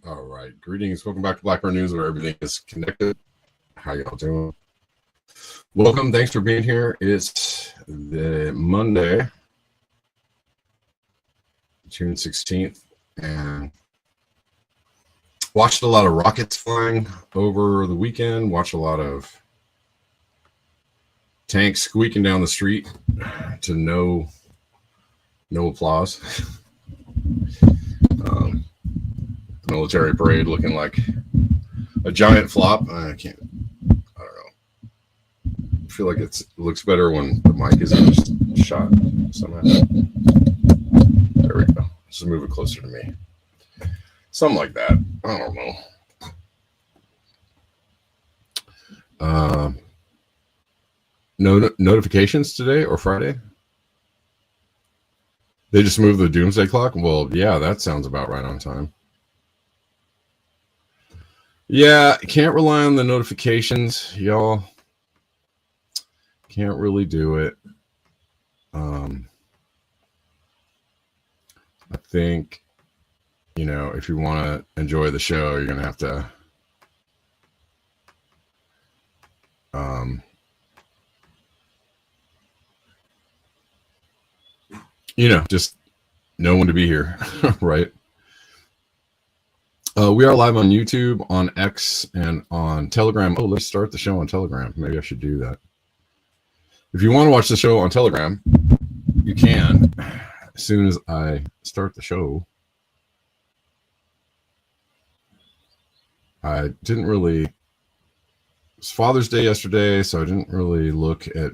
All right. Greetings. Welcome back to Blackburn News, where everything is connected. How y'all doing? Welcome. Thanks for being here. It's the Monday, June 16th, and watched a lot of rockets flying over the weekend. Watched a lot of tanks squeaking down the street to no applause. Military parade looking like a giant flop. I don't know. I feel like it looks better when the mic isn't just shot somehow. There we go. Just move it closer to me. Something like that. I don't know. No notifications today or Friday? They just moved the doomsday clock? Well, yeah, that sounds about right on time. Yeah, can't rely on the notifications, y'all. Can't really do it. I think, if you want to enjoy the show, you're going to have to just know when to be here, right? We are live on YouTube, on X, and on Telegram. Oh, let's start the show on Telegram. Maybe I should do that. If you want to watch the show on Telegram, you can. As soon as I start the show, I didn't really... It was Father's Day yesterday, so I didn't really look at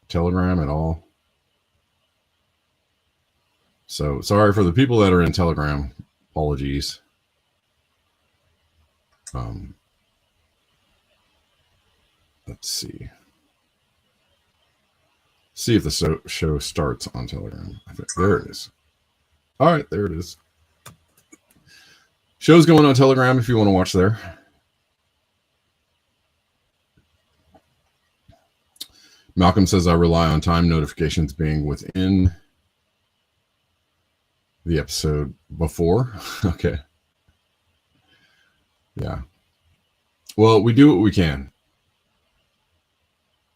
Telegram at all. So sorry for the people that are in Telegram. Apologies. Let's see. See if the show starts on Telegram. There it is. All right, there it is. Show's going on Telegram if you want to watch there. Malcolm says I rely on time notifications being within the episode before. Okay. Yeah. Well, we do what we can.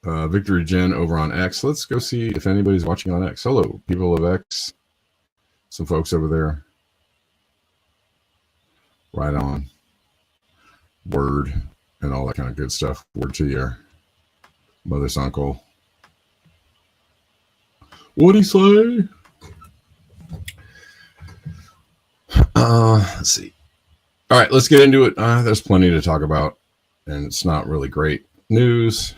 Victory Jen over on X. Let's go see if anybody's watching on X. Hello, people of X. Some folks over there. Right on. Word and all that kind of good stuff. Word to your mother's uncle. What'd he say? Let's see. All right, let's get into it. There's plenty to talk about, and it's not really great news.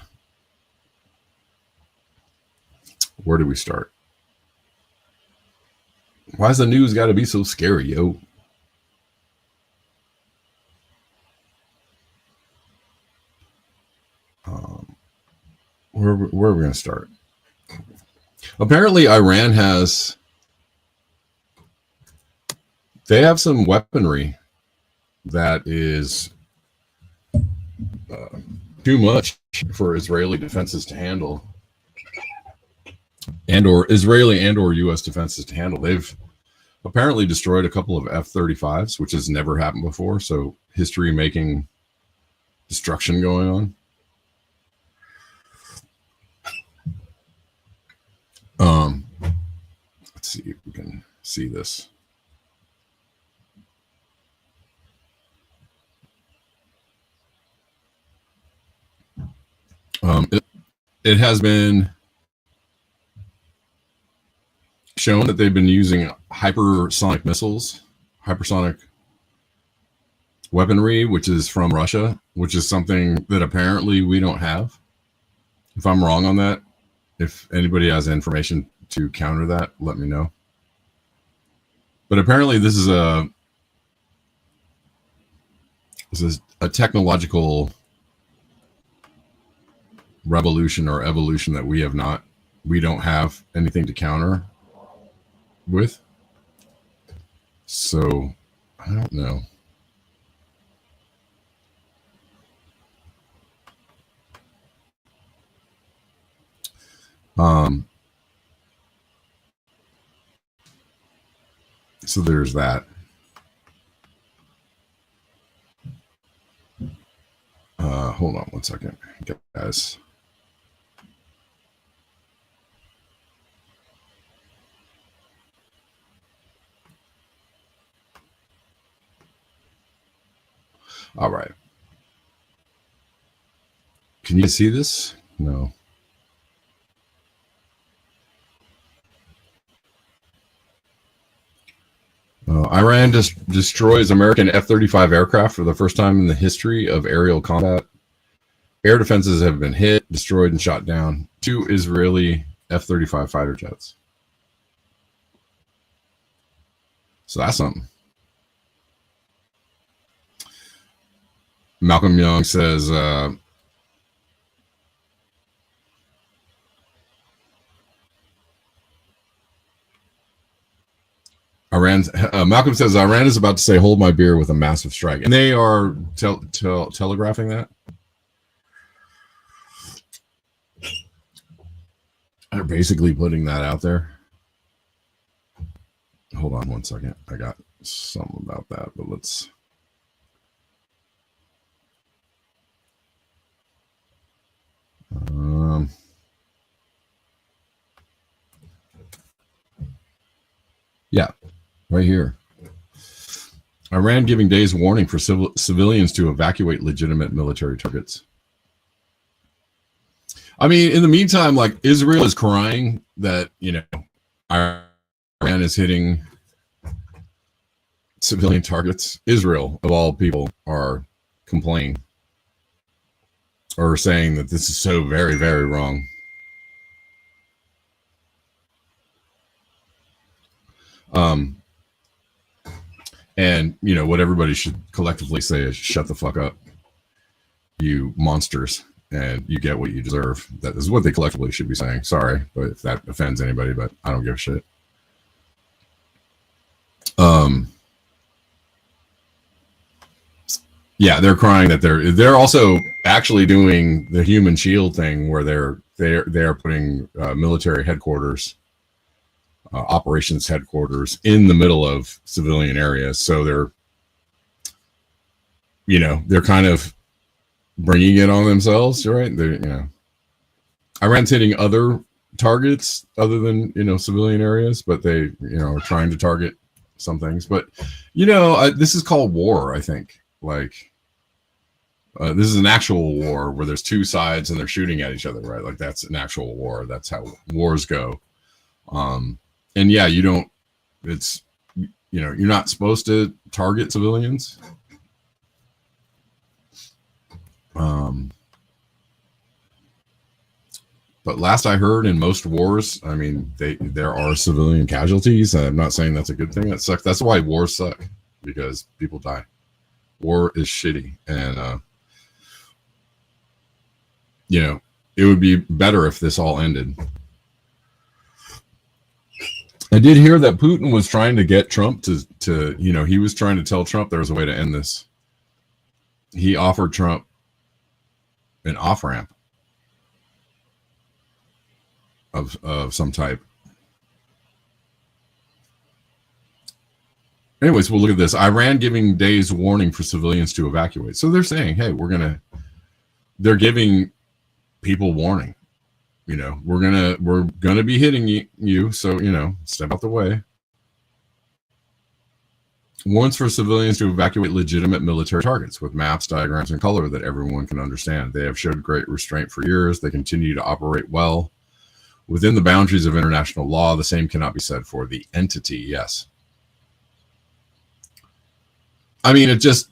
Where do we start? Why's the news got to be so scary, yo? Where are we going to start? Apparently, Iran they have some weaponry that is too much for Israeli defenses to handle. Or Israeli or U.S. defenses to handle. They've apparently destroyed a couple of F-35s, which has never happened before. So history-making destruction going on. Let's see if we can see this. It has been shown that they've been using hypersonic missiles, hypersonic weaponry, which is from Russia, which is something that apparently we don't have. If I'm wrong on that, if anybody has information to counter that, let me know. But apparently this is a technological revolution or evolution that we don't have anything to counter with. So I don't know. So there's that. One second, guys. All right. Can you see this? No. Iran destroys American F-35 aircraft for the first time in the history of aerial combat. Air defenses have been hit, destroyed, and shot down. 2 Israeli F-35 fighter jets. So that's something. Malcolm Young says, Malcolm says Iran is about to say hold my beer with a massive strike, and they are telegraphing that. They're basically putting that out there. Hold on one second, I got something about that, but let's yeah, right here. Iran giving days warning for civilians to evacuate legitimate military targets. I mean, in the meantime, like Israel is crying that, you know, Iran is hitting civilian targets. Israel, of all people, are complaining or saying that this is so very, very wrong. And, you know, what everybody should collectively say is shut the fuck up, you monsters, and you get what you deserve. That is what they collectively should be saying. Sorry, but if that offends anybody, but I don't give a shit. Yeah, they're crying that they're also actually doing the human shield thing where they're putting military headquarters, operations headquarters in the middle of civilian areas. So they're kind of bringing it on themselves, right? Iran's hitting other targets other than, civilian areas, but they, are trying to target some things. But, this is called war, I think. Like, this is an actual war where there's two sides and they're shooting at each other, right? Like, that's an actual war. That's how wars go. And yeah, you're not supposed to target civilians. But last I heard, in most wars, I mean, there are civilian casualties. I'm not saying that's a good thing. That sucks. That's why wars suck, because people die. War is shitty, and it would be better if this all ended. I did hear that Putin was trying to get Trump to he was trying to tell Trump there was a way to end this. He offered Trump an off-ramp of some type. Anyways, we'll look at this. Iran giving days warning for civilians to evacuate. So they're saying, hey, they're giving people warning. We're gonna be hitting you, so step out the way. Warns for civilians to evacuate legitimate military targets with maps, diagrams, and color that everyone can understand. They have showed great restraint for years. They continue to operate well within the boundaries of international law. The same cannot be said for the entity. Yes. I mean, it's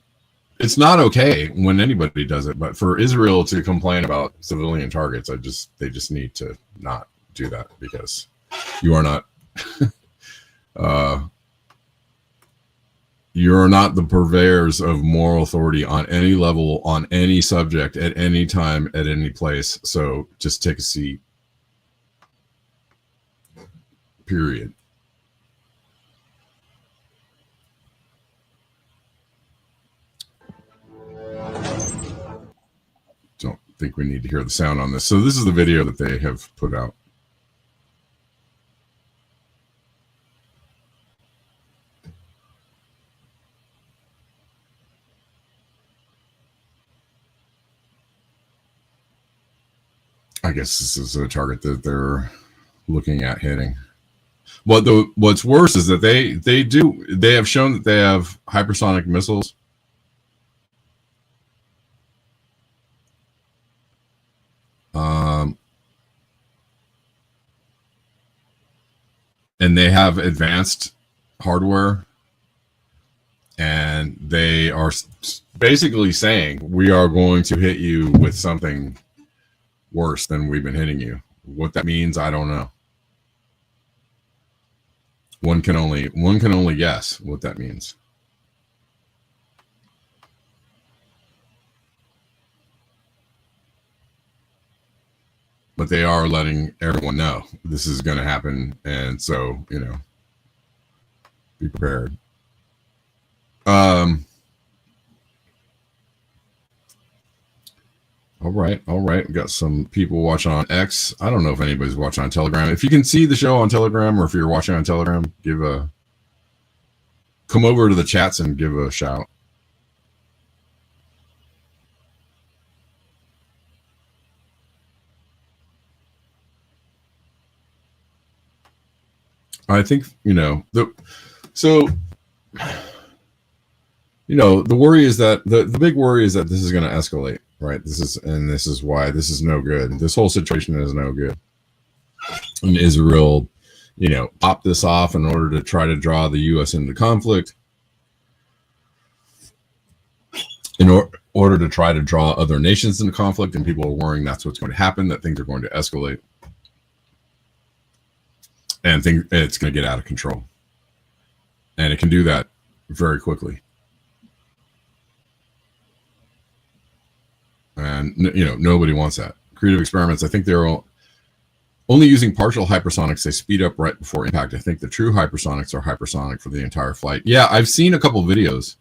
not okay when anybody does it, but for Israel to complain about civilian targets, they just need to not do that, because you are not you're not the purveyors of moral authority on any level, on any subject, at any time, at any place. So just take a seat. Period. Don't think we need to hear the sound on this. So this is the video that they have put out. I guess this is a target that they're looking at hitting. What's worse is that they have shown that they have hypersonic missiles. And they have advanced hardware, and they are basically saying we are going to hit you with something worse than we've been hitting you. What that means, I don't know. One can only guess what that means. But they are letting everyone know this is going to happen, and so, you know, be prepared. All right. We got some people watching on X. I don't know if anybody's watching on Telegram. If you can see the show on Telegram, or if you're watching on Telegram, come over to the chats and give a shout. I think, the worry is that the big worry is that this is going to escalate, right? This is why this is no good. This whole situation is no good. And Israel, popped this off in order to try to draw the U.S. into conflict, in order to try to draw other nations into conflict, and people are worrying that's what's going to happen, that things are going to escalate. And it's going to get out of control. And it can do that very quickly. And, nobody wants that. Creative experiments, I think they're only using partial hypersonics. They speed up right before impact. I think the true hypersonics are hypersonic for the entire flight. Yeah, I've seen a couple videos.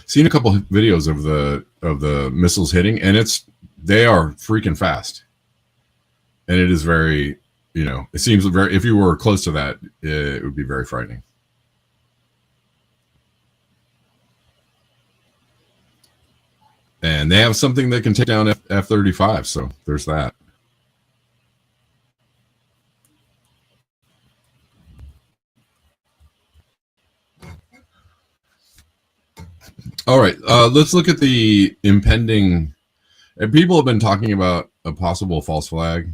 Seen a couple of videos of the missiles hitting, and they are freaking fast, and it is very, it seems very, if you were close to that, it would be very frightening. And they have something that can take down F-35, so there's that. All right, let's look at the impending. People have been talking about a possible false flag.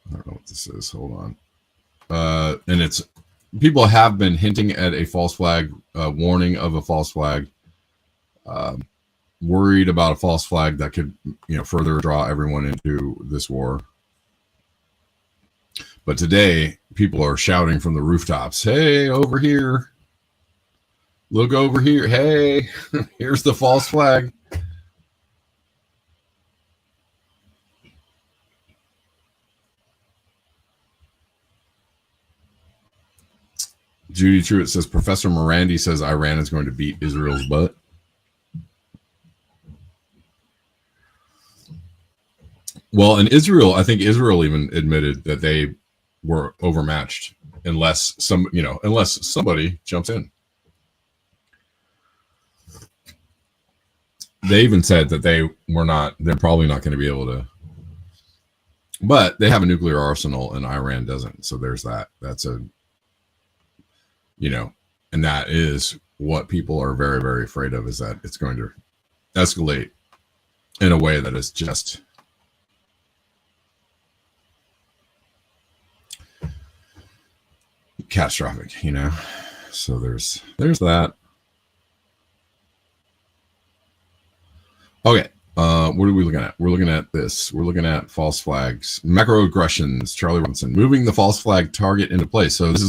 I don't know what this is. Hold on. And people have been hinting at a false flag, warning of a false flag, worried about a false flag that could, further draw everyone into this war. But today, people are shouting from the rooftops, "Hey, over here. Look over here. Hey, here's the false flag." Judy Truitt says, Professor Morandi says Iran is going to beat Israel's butt. Well, in Israel, I think Israel even admitted that they were overmatched unless somebody jumps in. They even said that they're probably not going to be able to, but they have a nuclear arsenal and Iran doesn't. So there's that. That's and that is what people are very, very afraid of, is that it's going to escalate in a way that is just catastrophic, so there's that. Okay, what are we looking at? We're looking at this. We're looking at false flags, macroaggressions. Charlie Robinson, moving the false flag target into place. So this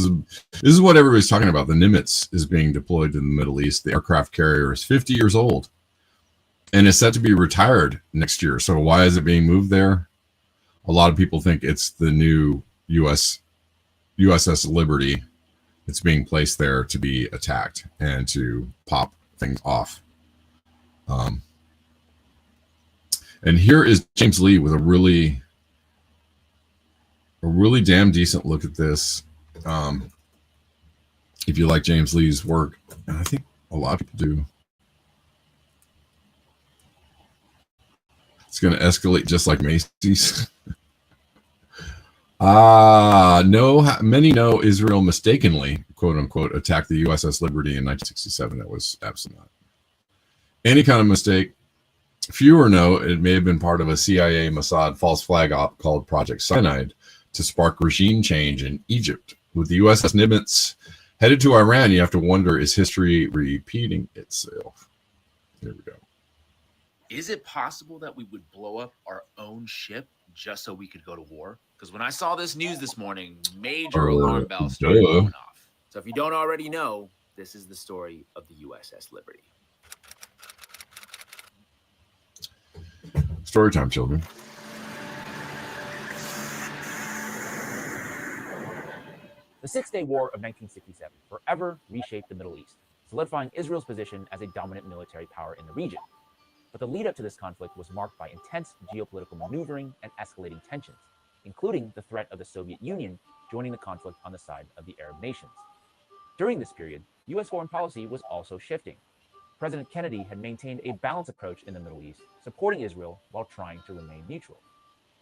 is what everybody's talking about. The Nimitz is being deployed to the Middle East. The aircraft carrier is 50 years old and is set to be retired next year. So why is it being moved there? A lot of people think it's the new USS Liberty. It's being placed there to be attacked and to pop things off. And here is James Lee with a really damn decent look at this. If you like James Lee's work, and I think a lot of people do. It's going to escalate just like Macy's. No, many know Israel mistakenly, quote unquote, attacked the USS Liberty in 1967. That was absolutely not any kind of mistake. Fewer know it may have been part of a CIA Mossad false flag op called Project Cyanide to spark regime change in Egypt. With the USS Nimitz headed to Iran, you have to wonder, is history repeating itself? Here we go. Is it possible that we would blow up our own ship just so we could go to war? Because when I saw this news this morning, major alarm bells started going off. So if you don't already know, this is the story of the USS Liberty. Story time, children. The Six-Day War of 1967 forever reshaped the Middle East, solidifying Israel's position as a dominant military power in the region. But the lead-up to this conflict was marked by intense geopolitical maneuvering and escalating tensions, including the threat of the Soviet Union joining the conflict on the side of the Arab nations. During this period, U.S. foreign policy was also shifting. President Kennedy had maintained a balanced approach in the Middle East, supporting Israel while trying to remain neutral.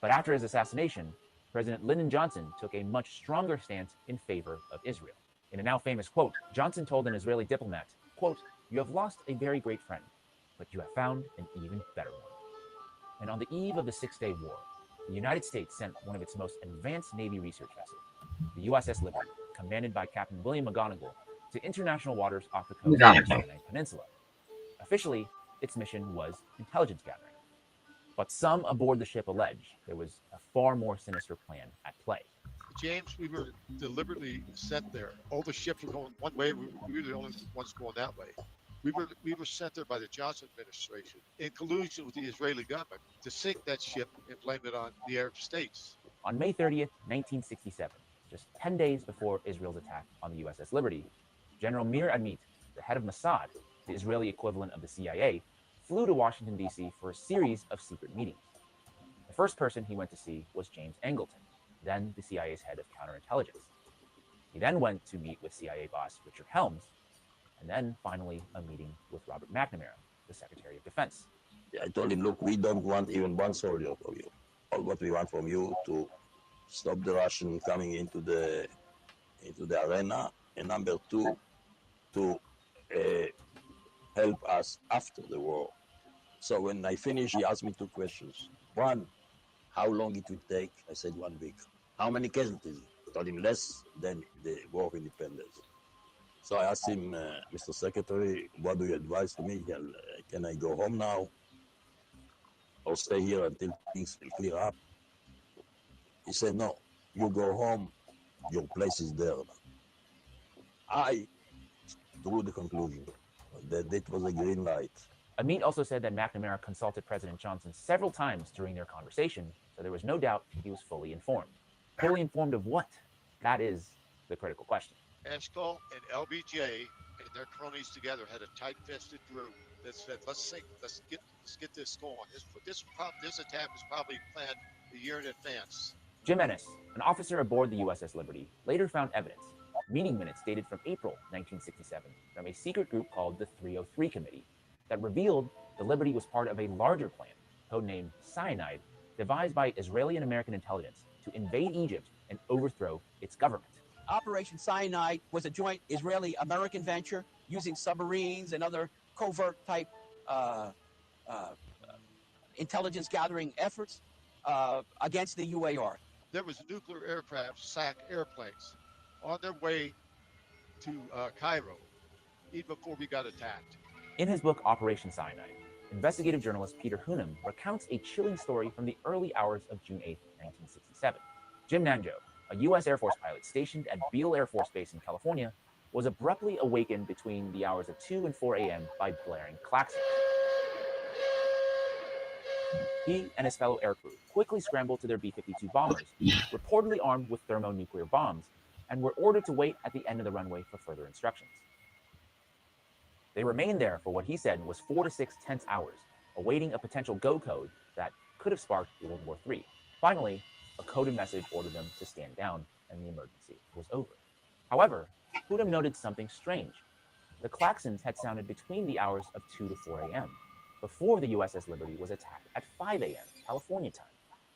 But after his assassination, President Lyndon Johnson took a much stronger stance in favor of Israel. In a now famous quote, Johnson told an Israeli diplomat, quote, "You have lost a very great friend, but you have found an even better one." And on the eve of the Six-Day War, the United States sent one of its most advanced Navy research vessels, the USS Liberty, commanded by Captain William McGonigal, to international waters off the coast of the Sinai Peninsula. Officially, its mission was intelligence gathering. But some aboard the ship allege there was a far more sinister plan at play. James, we were deliberately sent there. All the ships were going one way. We were the only ones going that way. We were sent there by the Johnson administration in collusion with the Israeli government to sink that ship and blame it on the Arab states. On May 30th, 1967, just 10 days before Israel's attack on the USS Liberty, General Mir Admit, the head of Mossad, the Israeli equivalent of the CIA, flew to Washington, D.C. for a series of secret meetings. The first person he went to see was James Angleton, then the CIA's head of counterintelligence. He then went to meet with CIA boss Richard Helms, and then finally a meeting with Robert McNamara, the Secretary of Defense. I told him, look, we don't want even one soldier from you. All what we want from you to stop the Russian coming into the arena, and number two, to help us after the war. So when I finished, he asked me two questions. One, how long it would take? I said 1 week. How many casualties? I told him less than the War of Independence. So I asked him, Mr. Secretary, what do you advise to me? Can I go home now or stay here until things will clear up? He said, no, you go home, your place is there. I drew the conclusion that it was a green light. Amit also said that McNamara consulted President Johnson several times during their conversation, so there was no doubt he was fully informed. Fully informed of what? That is the critical question. Eshkol and LBJ and their cronies together had a tight-fisted group that said, let's get this going. This attack was probably planned a year in advance. Jim Ennis, an officer aboard the USS Liberty, later found evidence, meeting minutes dated from April 1967, from a secret group called the 303 Committee, that revealed the Liberty was part of a larger plan, codenamed Cyanide, devised by Israeli and American intelligence to invade Egypt and overthrow its government. Operation Cyanide was a joint Israeli-American venture using submarines and other covert-type intelligence gathering efforts against the UAR. There was nuclear aircraft, SAC airplanes, on their way to Cairo, even before we got attacked. In his book, Operation Cyanide, investigative journalist Peter Hunem recounts a chilling story from the early hours of June 8, 1967. Jim Nanjo, a U.S. Air Force pilot stationed at Beale Air Force Base in California, was abruptly awakened between the hours of 2 and 4 a.m. by blaring klaxons. He and his fellow aircrew quickly scrambled to their B-52 bombers, reportedly armed with thermonuclear bombs, and were ordered to wait at the end of the runway for further instructions. They remained there for what he said was 4 to 6 tense hours, awaiting a potential go code that could have sparked World War III. Finally, a coded message ordered them to stand down, and the emergency was over. However, Putnam noted something strange. The klaxons had sounded between the hours of 2 to 4 a.m., before the USS Liberty was attacked at 5 a.m. California time,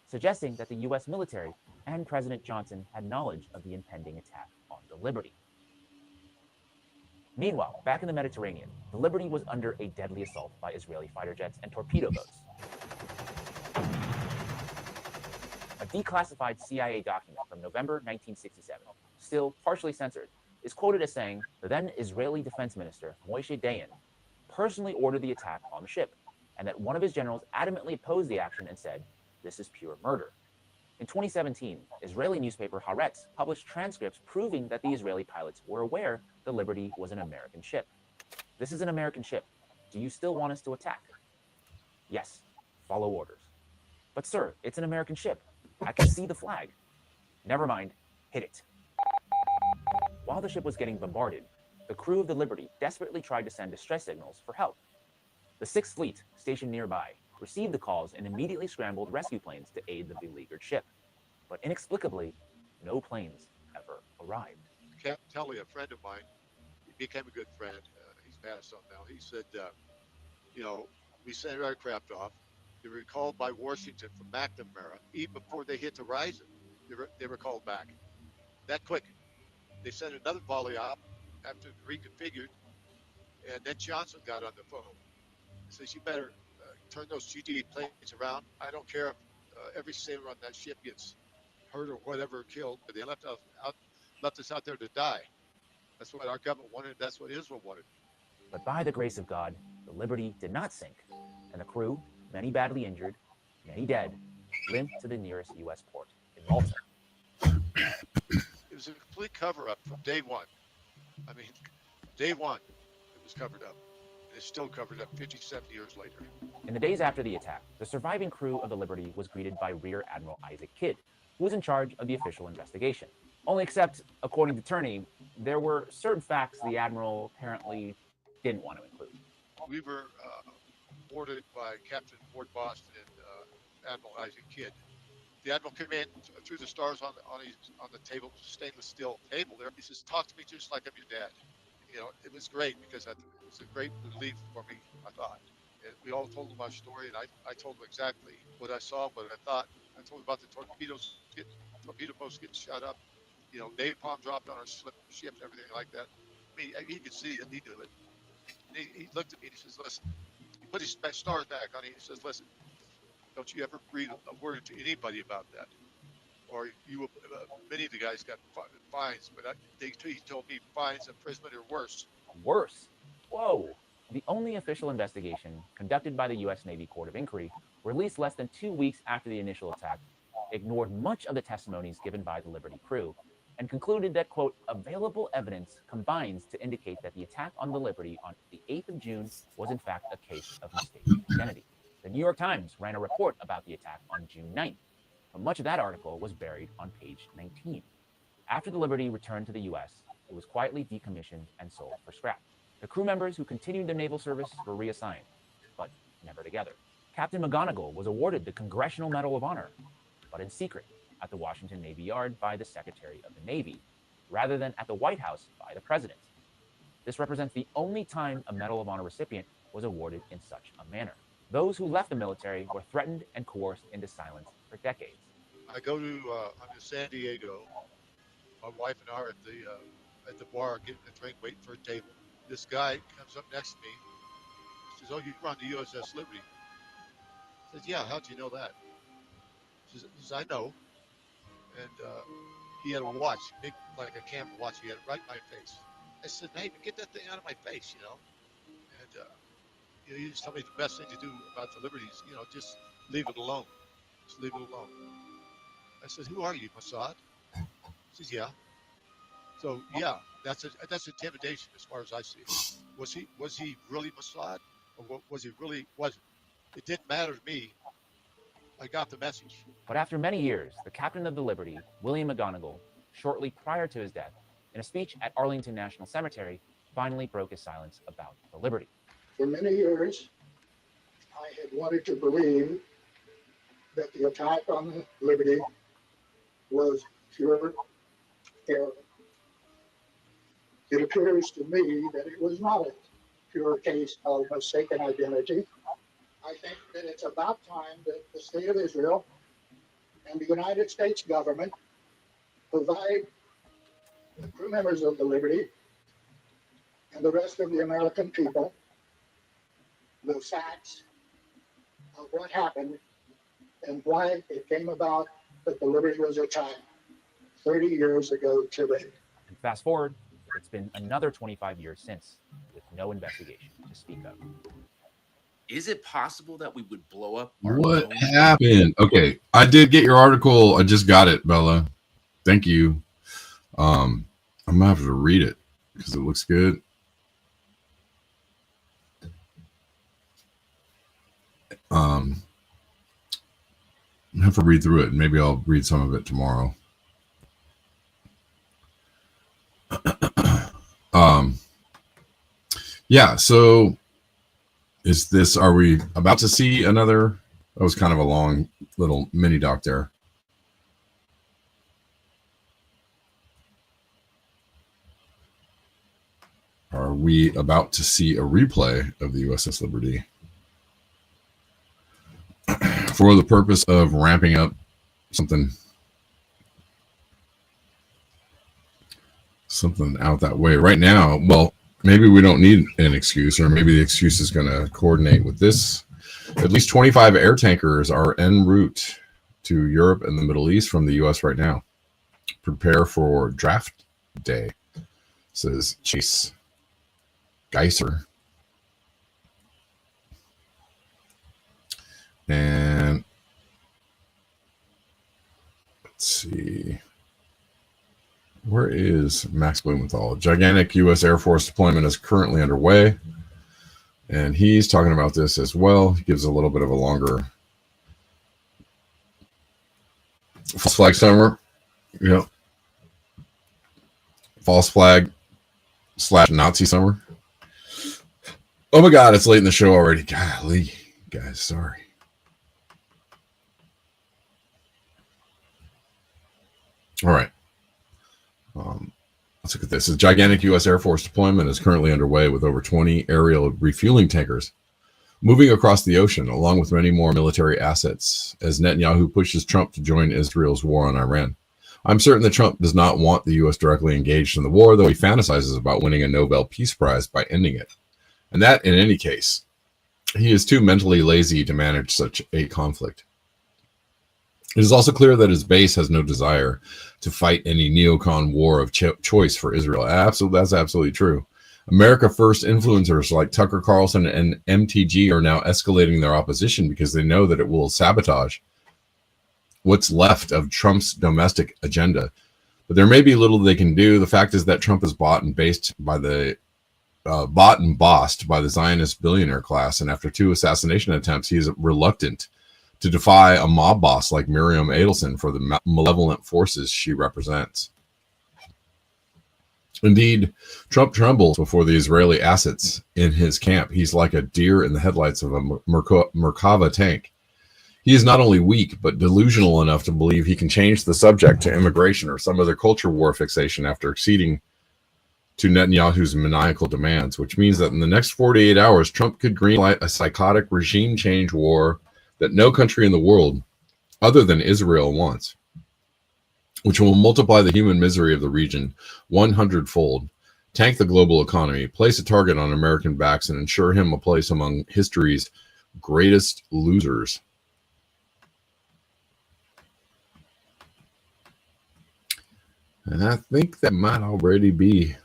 suggesting that the US military and President Johnson had knowledge of the impending attack on the Liberty. Meanwhile, back in the Mediterranean, the Liberty was under a deadly assault by Israeli fighter jets and torpedo boats. A declassified CIA document from November 1967, still partially censored, is quoted as saying the then Israeli Defense Minister, Moshe Dayan, personally ordered the attack on the ship, and that one of his generals adamantly opposed the action and said, "This is pure murder." In 2017, Israeli newspaper Haaretz published transcripts proving that the Israeli pilots were aware the Liberty was an American ship. "This is an American ship. Do you still want us to attack?" "Yes, follow orders." "But sir, it's an American ship. I can see the flag." "Never mind, hit it." While the ship was getting bombarded, the crew of the Liberty desperately tried to send distress signals for help. The Sixth Fleet, stationed nearby, received the calls and immediately scrambled rescue planes to aid the beleaguered ship. But inexplicably, no planes ever arrived. Captain Tully, a friend of mine, he became a good friend. He's passed on now. He said, we sent our aircraft off. They were called by Washington from McNamara. Even before they hit the horizon, they were called back. That quick. They sent another volley up after reconfigured, and then Johnson got on the phone. He says, "You better turn those GD planes around. I don't care if every sailor on that ship gets hurt or whatever, killed, but they left us out there to die." That's what our government wanted. That's what Israel wanted. But by the grace of God, the Liberty did not sink, and the crew, many badly injured, many dead, limped to the nearest U.S. port in Malta. It was a complete cover-up from day one. I mean, day one, it was covered up. And it's still covered up 57 years later. In the days after the attack, the surviving crew of the Liberty was greeted by Rear Admiral Isaac Kidd, who was in charge of the official investigation. Only except, according to Turney, there were certain facts the Admiral apparently didn't want to include. We were boarded by Captain Ward Boston and Admiral Isaac Kidd. The Admiral came in, threw the stars on the table, stainless steel table there. He says, "Talk to me just like I'm your dad." It was great because it was a great relief for me, I thought. And we all told him our story, and I told him exactly what I saw, what I thought. I told him about the torpedo boats getting shot up, napalm dropped on our ship and everything like that. I mean, he could see it, he knew it. And he looked at me and he says, "Listen," he put his stars back on. He says, "Listen, don't you ever breathe a word to anybody about that. Or many of the guys got fines, but he told me fines, imprisonment, or worse." Worse? Whoa! The only official investigation conducted by the U.S. Navy Court of Inquiry, released less than 2 weeks after the initial attack, ignored much of the testimonies given by the Liberty crew and concluded that, quote, available evidence combines to indicate that the attack on the Liberty on the 8th of June was in fact a case of mistaken identity. The New York Times ran a report about the attack on June 9th, but much of that article was buried on page 19. After the Liberty returned to the U.S., it was quietly decommissioned and sold for scrap. The crew members who continued their naval service were reassigned, but never together. Captain McGonigal was awarded the Congressional Medal of Honor, but in secret at the Washington Navy Yard by the Secretary of the Navy, rather than at the White House by the President. This represents the only time a Medal of Honor recipient was awarded in such a manner. Those who left the military were threatened and coerced into silence for decades. I'm in San Diego. My wife and I are at the bar getting a drink, waiting for a table. This guy comes up next to me. He says, "Oh, you run the USS Liberty." I says, "Yeah, how'd you know that?" He says, "I know." And he had a watch, big, like a camera watch. He had it right in my face. I said, "Hey, get that thing out of my face, And he just told me the best thing to do about the Liberties, just leave it alone. Just leave it alone. I said, "Who are you, Mossad?" He says, "Yeah." So yeah, that's intimidation as far as I see it. Was he really Mossad, or was he really wasn't? It didn't matter to me. I got the message. But after many years, the captain of the Liberty, William McGonigal, shortly prior to his death, in a speech at Arlington National Cemetery, finally broke his silence about the liberty. For many years, I had wanted to believe that the attack on the liberty was pure error. It appears to me that it was not a pure case of mistaken identity. I think that it's about time that the state of Israel and the United States government provide the crew members of the Liberty and the rest of the American people the facts of what happened and why it came about that the Liberty was attacked 30 years ago today. And fast forward, it's been another 25 years since, with no investigation to speak of. Is it possible that we would blow up our What own happened? Okay, I did get your article. I just got it, Bella. Thank you. I'm gonna have to read it because it looks good. I have to read through it. Maybe I'll read some of it tomorrow. Yeah, so are we about to see another? That was kind of a long little mini doc there. Are we about to see a replay of the USS Liberty for the purpose of ramping up something out that way right now? Well, maybe we don't need an excuse, or maybe the excuse is going to coordinate with this. At least 25 air tankers are en route to Europe and the Middle East from the U.S. right now. Prepare for draft day, says Chase Geiser. And let's see. Where is Max Blumenthal? Gigantic U.S. Air Force deployment is currently underway. And he's talking about this as well. He gives a little bit of a longer false flag summer. Yep. False flag / Nazi summer. Oh my God, it's late in the show already. Golly, guys, sorry. All right. Let's look at this. A gigantic U.S. Air Force deployment is currently underway with over 20 aerial refueling tankers moving across the ocean, along with many more military assets, as Netanyahu pushes Trump to join Israel's war on Iran. I'm certain that Trump does not want the U.S. directly engaged in the war, though he fantasizes about winning a Nobel Peace Prize by ending it. And that, in any case, he is too mentally lazy to manage such a conflict. It is also clear that his base has no desire to fight any neocon war of choice for Israel. That's absolutely true. America First influencers like Tucker Carlson and MTG are now escalating their opposition because they know that it will sabotage what's left of Trump's domestic agenda. But there may be little they can do. The fact is that Trump is bought and bossed by the Zionist billionaire class, and after 2 assassination attempts, he is reluctant to defy a mob boss like Miriam Adelson for the malevolent forces she represents. Indeed, Trump trembles before the Israeli assets in his camp. He's like a deer in the headlights of a Merkava tank. He is not only weak, but delusional enough to believe he can change the subject to immigration or some other culture war fixation after acceding to Netanyahu's maniacal demands, which means that in the next 48 hours, Trump could greenlight a psychotic regime change war that no country in the world other than Israel wants, which will multiply the human misery of the region 100-fold, tank the global economy, place a target on American backs, and ensure him a place among history's greatest losers. And I think that might already be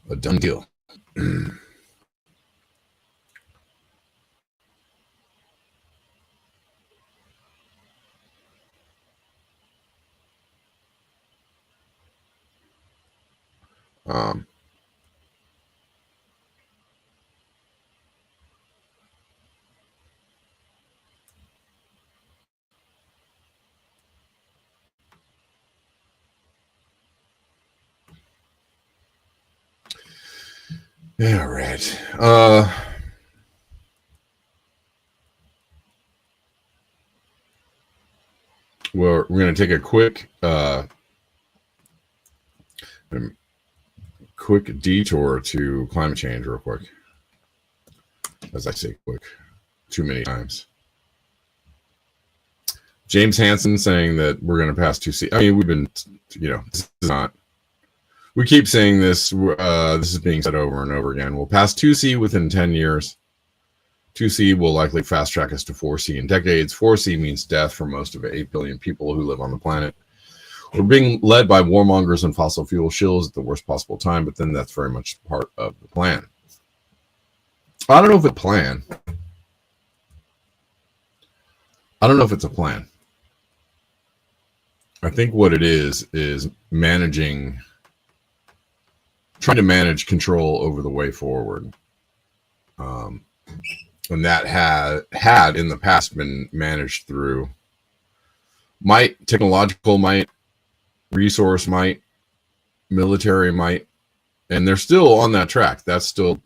a done deal. All right. We're going to take a quick detour to climate change real quick. As I say quick, too many times. James Hansen saying that we're going to pass 2C. I mean, we've been, this is not. We keep saying this. This is being said over and over again. We'll pass 2C within 10 years. 2C will likely fast track us to 4C in decades. 4C means death for most of 8 billion people who live on the planet. We're being led by warmongers and fossil fuel shills at the worst possible time, but then that's very much part of the plan. I don't know if it's a plan. I don't know if it's a plan. I think what it is trying to manage control over the way forward. And that had in the past been managed through might, technological might, resource might, military might, and they're still on that track. That's still,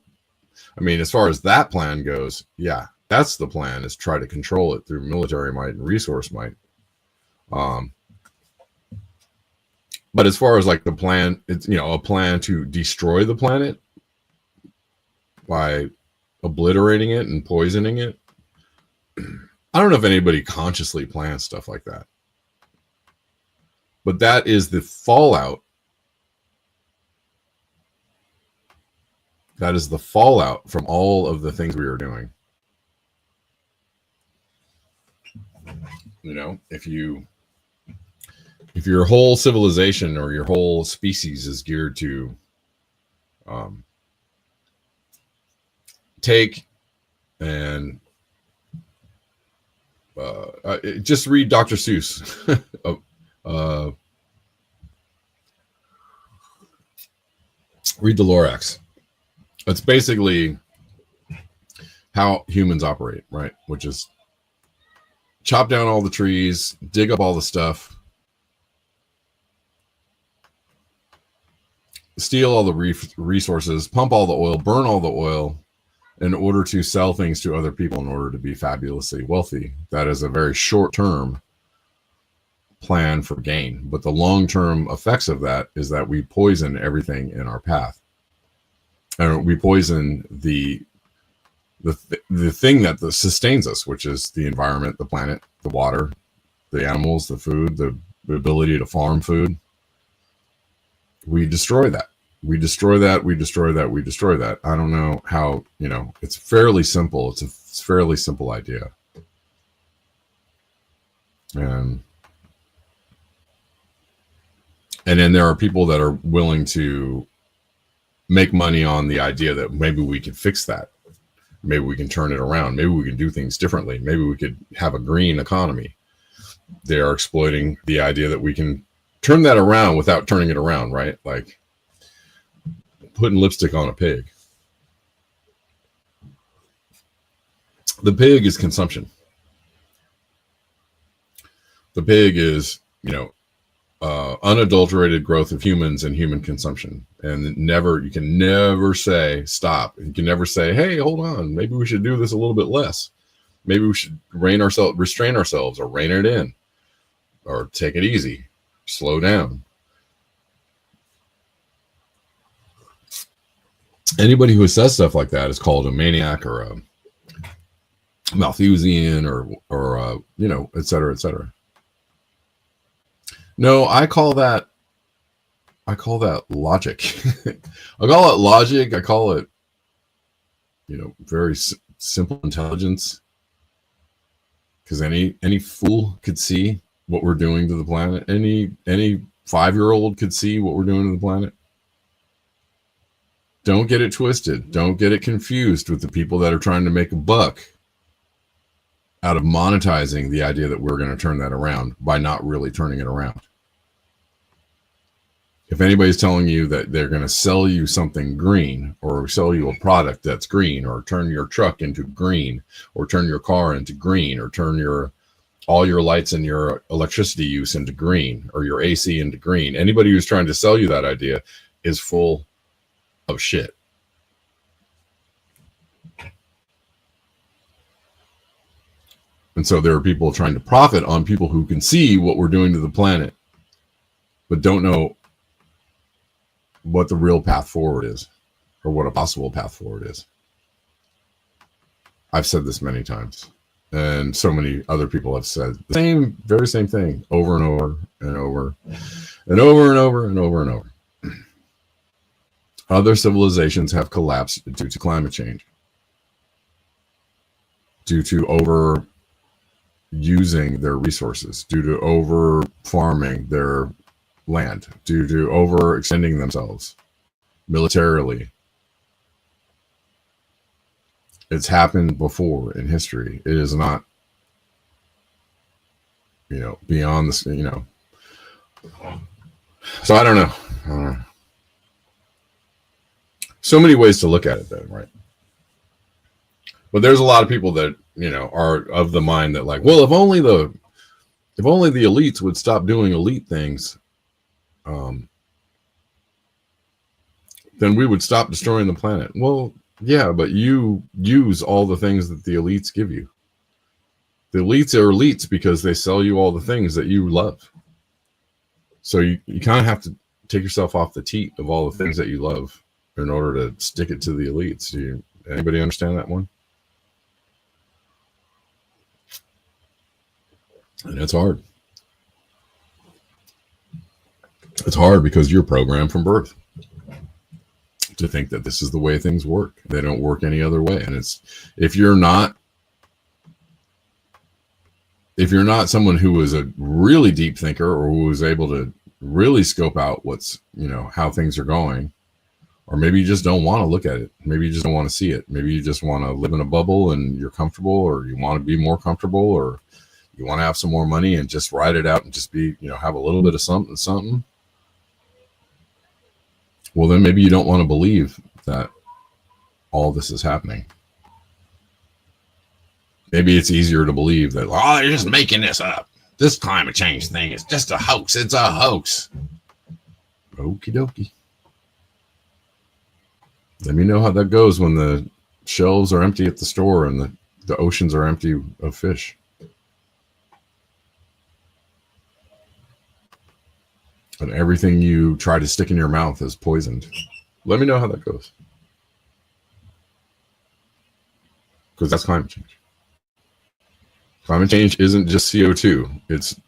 I mean, as far as that plan goes, yeah, that's the plan, is try to control it through military might and resource might. But as far as like the plan, it's, a plan to destroy the planet by obliterating it and poisoning it. I don't know if anybody consciously plans stuff like that. But that is the fallout. That is the fallout from all of the things we are doing. If your whole civilization or your whole species is geared to take and just read Dr. Seuss. Read the Lorax. It's basically how humans operate, right? Which is chop down all the trees, dig up all the stuff, steal all the resources, pump all the oil, burn all the oil in order to sell things to other people in order to be fabulously wealthy. That is a very short-term plan for gain. But the long-term effects of that is that we poison everything in our path. And we poison the thing that sustains us, which is the environment, the planet, the water, the animals, the food, the ability to farm food. We destroy that. We destroy that. We destroy that. We destroy that. I don't know how, it's fairly simple. It's a fairly simple idea. And then there are people that are willing to make money on the idea that maybe we can fix that. Maybe we can turn it around. Maybe we can do things differently. Maybe we could have a green economy. They are exploiting the idea that we can turn that around without turning it around, right? Like putting lipstick on a pig. The pig is consumption. The pig is, unadulterated growth of humans and human consumption. And you can never say stop. You can never say, hey, hold on, maybe we should do this a little bit less. Maybe we should restrain ourselves or rein it in or take it easy, slow down. Anybody who says stuff like that is called a maniac or a Malthusian or et cetera, et cetera. No, I call that logic. I call it logic. I call it, very simple intelligence. Because any fool could see what we're doing to the planet. Any 5-year-old could see what we're doing to the planet. Don't get it twisted. Don't get it confused with the people that are trying to make a buck out of monetizing the idea that we're going to turn that around by not really turning it around. If anybody's telling you that they're going to sell you something green or sell you a product that's green or turn your truck into green or turn your car into green or turn all your lights and your electricity use into green or your AC into green, anybody who's trying to sell you that idea is full of shit. And so there are people trying to profit on people who can see what we're doing to the planet, but don't know what the real path forward is, or what a possible path forward is. I've said this many times, and so many other people have said the very same thing over and over and over and over and over and over and over. Other civilizations have collapsed due to climate change, due to over using their resources, due to over farming their land, due to over extending themselves militarily. It's happened before in history. It is not, beyond this, So I don't know. So many ways to look at it, then, right? But there's a lot of people that are of the mind that, like, well, if only the elites would stop doing elite things, then we would stop destroying the planet. Well, yeah, but you use all the things that the elites give you. The elites are elites because they sell you all the things that you love. So you kind of have to take yourself off the teat of all the things that you love in order to stick it to the elites. Anybody understand that one? And it's hard. It's hard because you're programmed from birth to think that this is the way things work. They don't work any other way. And if you're not someone who is a really deep thinker, or who is able to really scope out what's, how things are going, or maybe you just don't want to look at it. Maybe you just don't want to see it. Maybe you just want to live in a bubble and you're comfortable, or you want to be more comfortable, or you want to have some more money and just ride it out and just be, have a little bit of something. Well, then maybe you don't want to believe that all this is happening. Maybe it's easier to believe that, oh, they're just making this up. This climate change thing is just a hoax. It's a hoax. Okie dokie. Let me know how that goes when the shelves are empty at the store and the oceans are empty of fish. And everything you try to stick in your mouth is poisoned. Let me know how that goes. Because that's climate change. Climate change isn't just CO2. It's,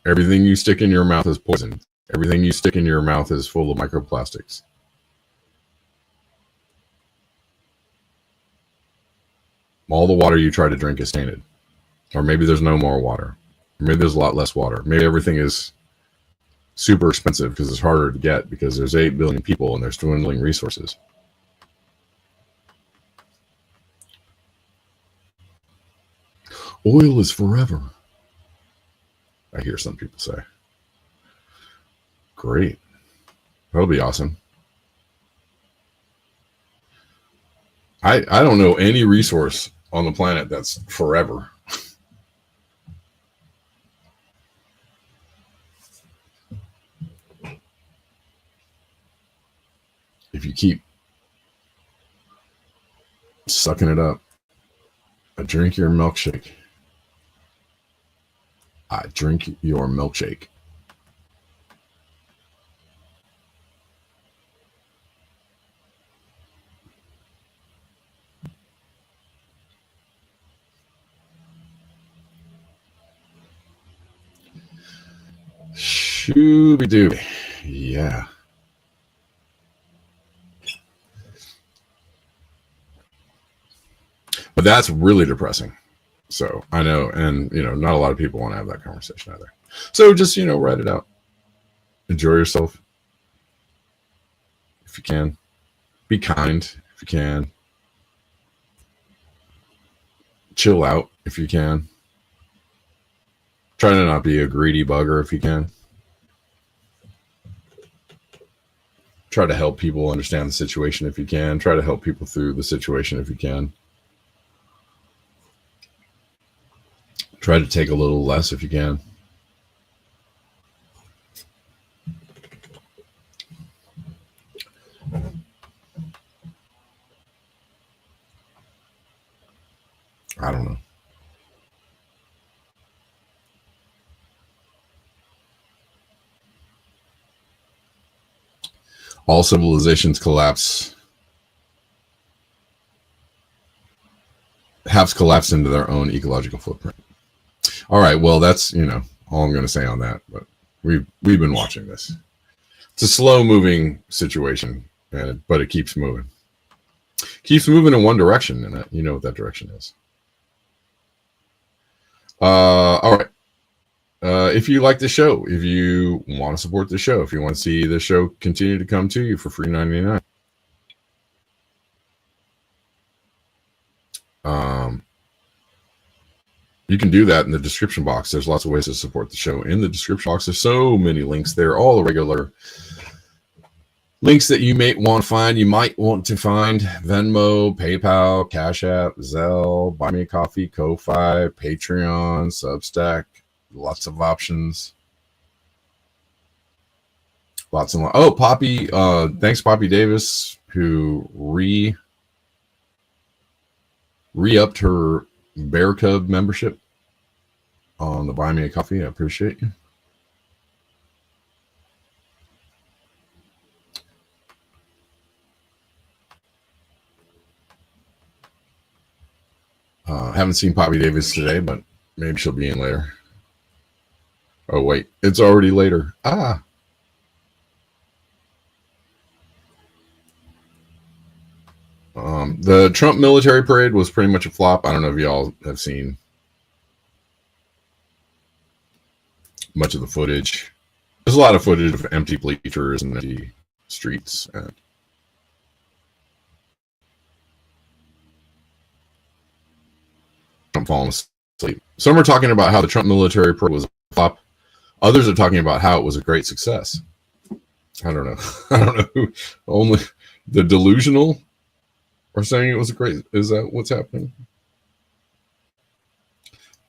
everything you stick in your mouth is poison. Everything you stick in your mouth is full of microplastics. All the water you try to drink is tainted. Or maybe there's no more water. Or maybe there's a lot less water. Maybe everything is super expensive because it's harder to get because there's 8 billion people and there's dwindling resources. Oil is forever, I hear some people say. Great. That'll be awesome. I don't know any resource on the planet that's forever. If you keep sucking it up, I drink your milkshake. I drink your milkshake. Shooby-doo. Yeah. But that's really depressing. So I know, and not a lot of people want to have that conversation either. So just, write it out. Enjoy yourself if you can. Be kind if you can. Chill out if you can. Try to not be a greedy bugger if you can. Try to help people understand the situation if you can. Try to help people through the situation if you can. Try to take a little less if you can. I don't know. All civilizations have collapsed into their own ecological footprint. All right, well, that's, all I'm going to say on that, but we've been watching this. It's a slow moving situation, but it keeps moving. Keeps moving in one direction, and you know what that direction is. All right. If you like the show, if you want to support the show, if you want to see the show continue to come to you for free 99, you can do that in the description box. There's lots of ways to support the show in the description box. There's so many links there, all the regular links that you may want to find. You might want to find Venmo, PayPal, Cash App, Zelle, Buy Me a Coffee, Ko-Fi, Patreon, Substack. Lots of options. Lots and lots. Oh, Poppy, thanks Poppy Davis, who re-upped her Bear Cub membership on the Buy Me a Coffee. I appreciate you. Haven't seen Poppy Davis today, but maybe she'll be in later. Oh, wait, it's already later. The Trump military parade was pretty much a flop. I don't know if y'all have seen much of the footage. There's a lot of footage of empty bleachers and empty streets. I'm falling asleep. Some are talking about how the Trump military parade was a flop. Others are talking about how it was a great success. I don't know. I don't know who. Only the delusional are saying it was a great. Is that what's happening?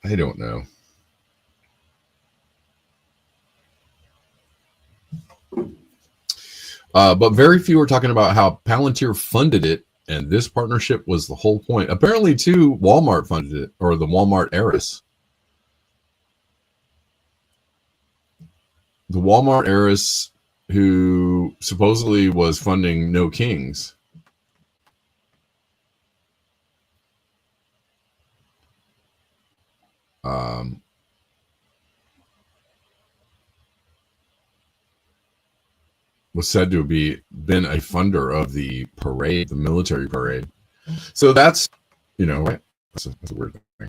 I don't know. But very few are talking about how Palantir funded it, and this partnership was the whole point. Apparently, too, Walmart funded it, or the Walmart heiress. The Walmart heiress who supposedly was funding No Kings. Was said to be been a funder of the parade, the military parade. So that's, right? That's a weird thing.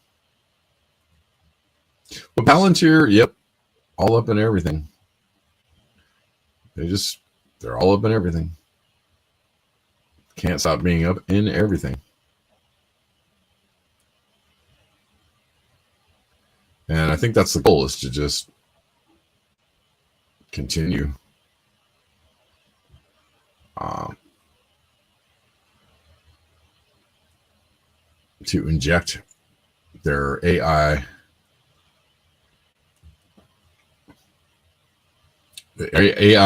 But Palantir, yep, all up in everything. They're all up in everything. Can't stop being up in everything. And I think that's the goal, is to just continue to inject their AI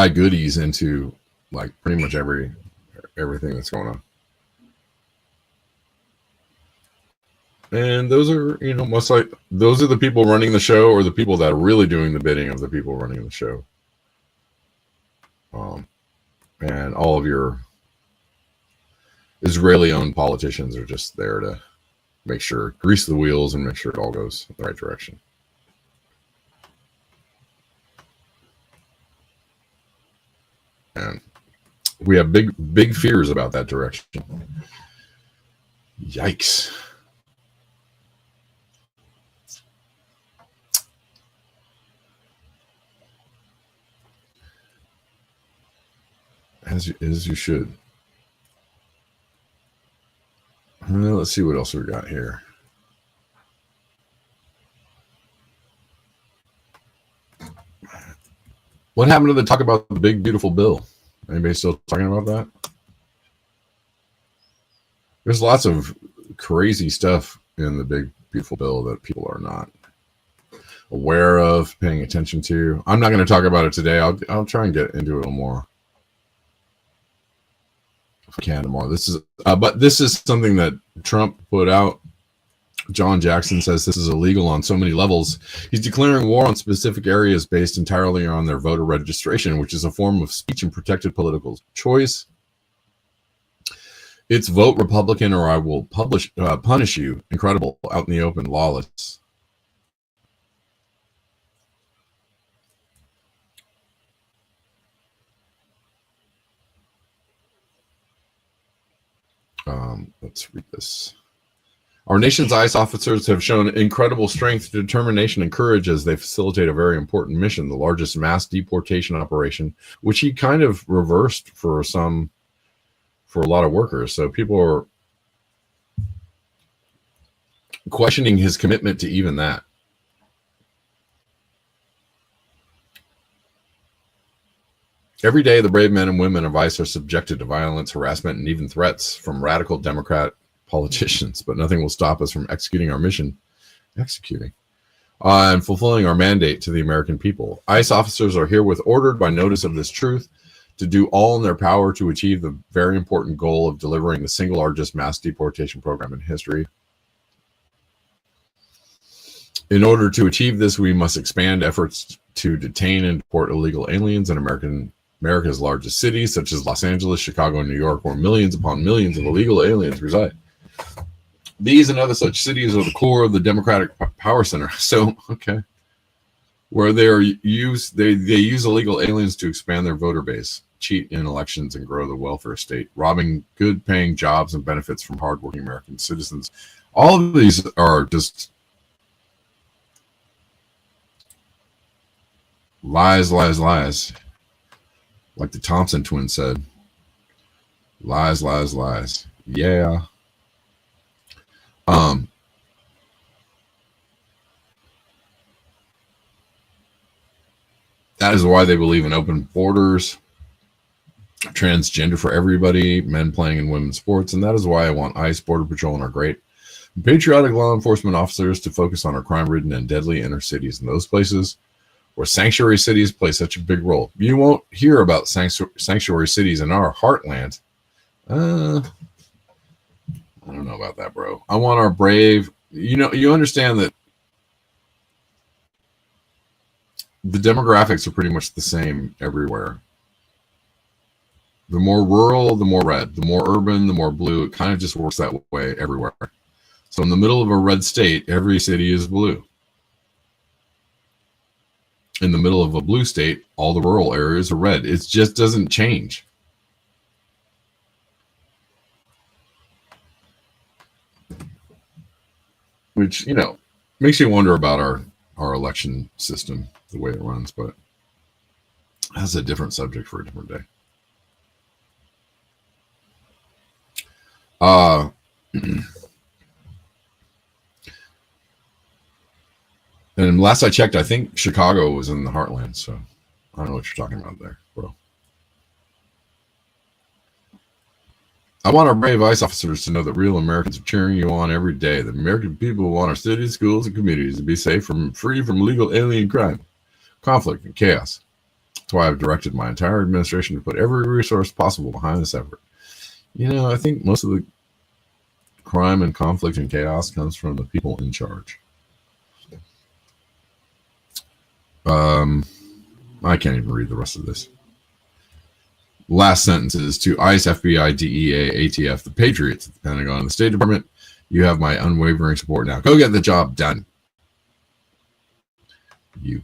goodies into like pretty much everything that's going on. And those are, most like those are the people running the show, or the people that are really doing the bidding of the people running the show. And all of your Israeli-owned politicians are just there to make sure, grease the wheels and make sure it all goes in the right direction. And we have big fears about that direction. Yikes. As you should. Let's see what else we got here. What happened to the talk about the big beautiful bill? Anybody still talking about that? There's lots of crazy stuff in the big beautiful bill that people are not aware of, paying attention to. I'm not going to talk about it today. I'll try and get into it a little more if I can tomorrow. This is something that Trump put out John Jackson says this is illegal on so many levels. He's declaring war on specific areas based entirely on their voter registration, which is a form of speech and protected political choice. It's vote Republican or I will punish you. Incredible, out in the open, lawless. Let's read this. Our nation's ICE officers have shown incredible strength, determination, and courage as they facilitate a very important mission, the largest mass deportation operation, which he kind of reversed for a lot of workers. So people are questioning his commitment to even that. Every day, the brave men and women of ICE are subjected to violence, harassment, and even threats from radical Democrat politicians, but nothing will stop us from executing our mission, and fulfilling our mandate to the American people. ICE officers are herewith ordered by notice of this truth to do all in their power to achieve the very important goal of delivering the single largest mass deportation program in history. In order to achieve this, we must expand efforts to detain and deport illegal aliens in America's largest cities, such as Los Angeles, Chicago, and New York, where millions upon millions of illegal aliens reside. These and other such cities are the core of the Democratic power center. So, okay, where they use illegal aliens to expand their voter base, cheat in elections, and grow the welfare state, robbing good-paying jobs and benefits from hardworking American citizens. All of these are just lies, lies, lies. Like the Thompson twins said, lies, lies, lies. Yeah. That is why they believe in open borders, transgender for everybody, men playing in women's sports, and that is why I want ICE, Border Patrol, and our great patriotic law enforcement officers to focus on our crime-ridden and deadly inner cities in those places where sanctuary cities play such a big role. You won't hear about sanctuary cities in our heartland. I don't know about that, bro. I want our brave, you understand that the demographics are pretty much the same everywhere. The more rural, the more red. The more urban, the more blue. It kind of just works that way everywhere. So in the middle of a red state, every city is blue. In the middle of a blue state, all the rural areas are red. It just doesn't change. Which, makes you wonder about our election system, the way it runs, but that's a different subject for a different day. And last I checked, I think Chicago was in the heartland, so I don't know what you're talking about there, bro. I want our brave ICE officers to know that real Americans are cheering you on every day. The American people want our cities, schools, and communities to be safe free from illegal alien crime, conflict, and chaos. That's why I've directed my entire administration to put every resource possible behind this effort. I think most of the crime and conflict and chaos comes from the people in charge. I can't even read the rest of this. Last sentences to ICE, FBI, DEA, ATF, the Patriots, the Pentagon, the State Department. You have my unwavering support now. Go get the job done. You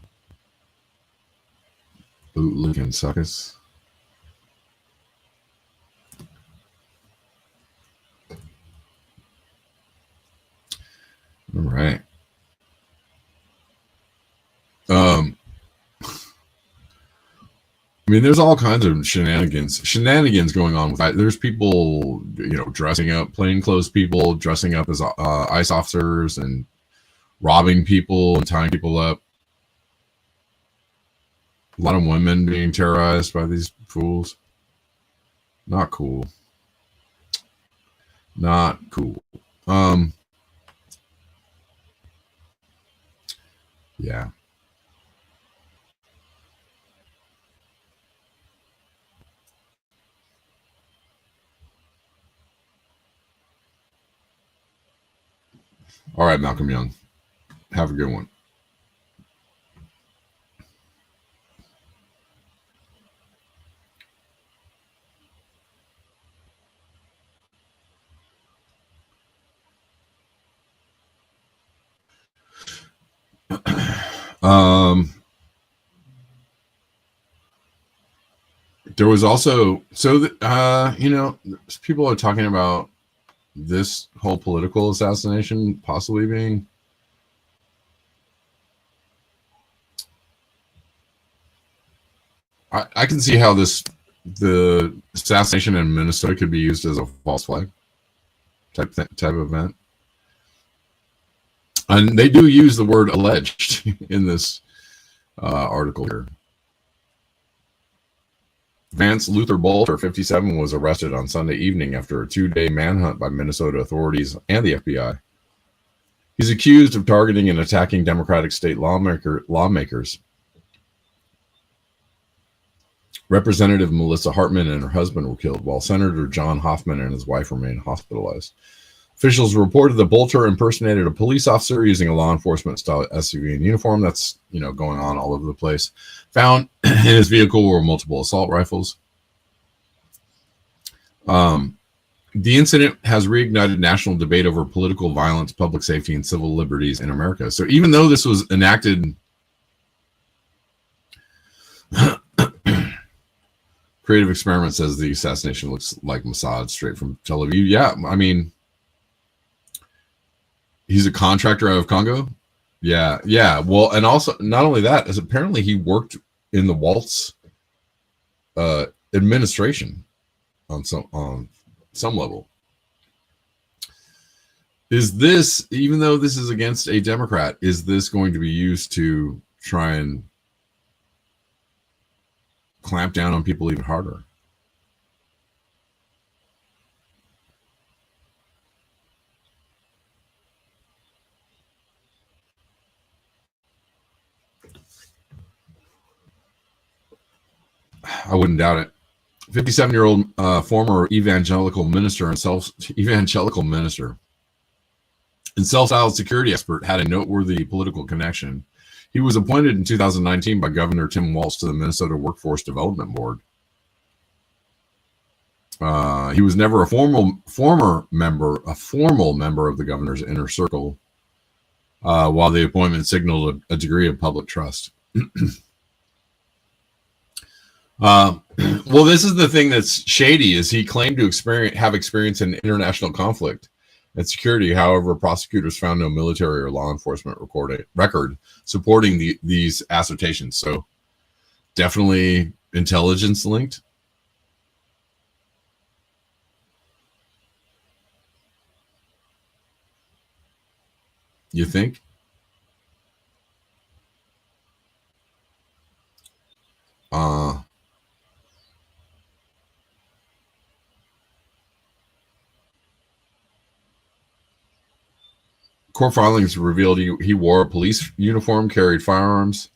bootlicking suckers. All right. I mean, there's all kinds of shenanigans going on with that. There's people, dressing up, plainclothes people dressing up as ICE officers and robbing people and tying people up. A lot of women being terrorized by these fools. Not cool. Not cool. Yeah. All right, Malcolm Young. Have a good one. There was also, people are talking about this whole political assassination possibly being I can see how the assassination in Minnesota could be used as a false flag type of event. And they do use the word alleged in this article here. Vance Luther Bolter, 57, was arrested on Sunday evening after a 2-day manhunt by Minnesota authorities and the FBI. He's accused of targeting and attacking Democratic state lawmakers. Representative Melissa Hartman and her husband were killed, while Senator John Hoffman and his wife remain hospitalized. Officials reported that Bolter impersonated a police officer using a law enforcement style SUV and uniform. That's, going on all over the place. Found in his vehicle were multiple assault rifles. The incident has reignited national debate over political violence, public safety, and civil liberties in America. So even though this was enacted, Creative Experiment says the assassination looks like Mossad straight from Tel Aviv. Yeah, I mean, he's a contractor out of Congo. Yeah. Well, and also not only that, as apparently he worked in the Waltz administration on some level. Is this, even though this is against a Democrat, is this going to be used to try and clamp down on people even harder? I wouldn't doubt it. 57-year-old former evangelical minister and self-styled security expert had a noteworthy political connection. He was appointed in 2019 by Governor Tim Walz to the Minnesota Workforce Development Board. He was never a formal member of the governor's inner circle, while the appointment signaled a degree of public trust. Well, this is the thing that's shady, is he claimed to have experience in international conflict and security. However, prosecutors found no military or law enforcement record supporting these assertions. So definitely intelligence linked. You think? Court filings revealed he wore a police uniform, carried firearms,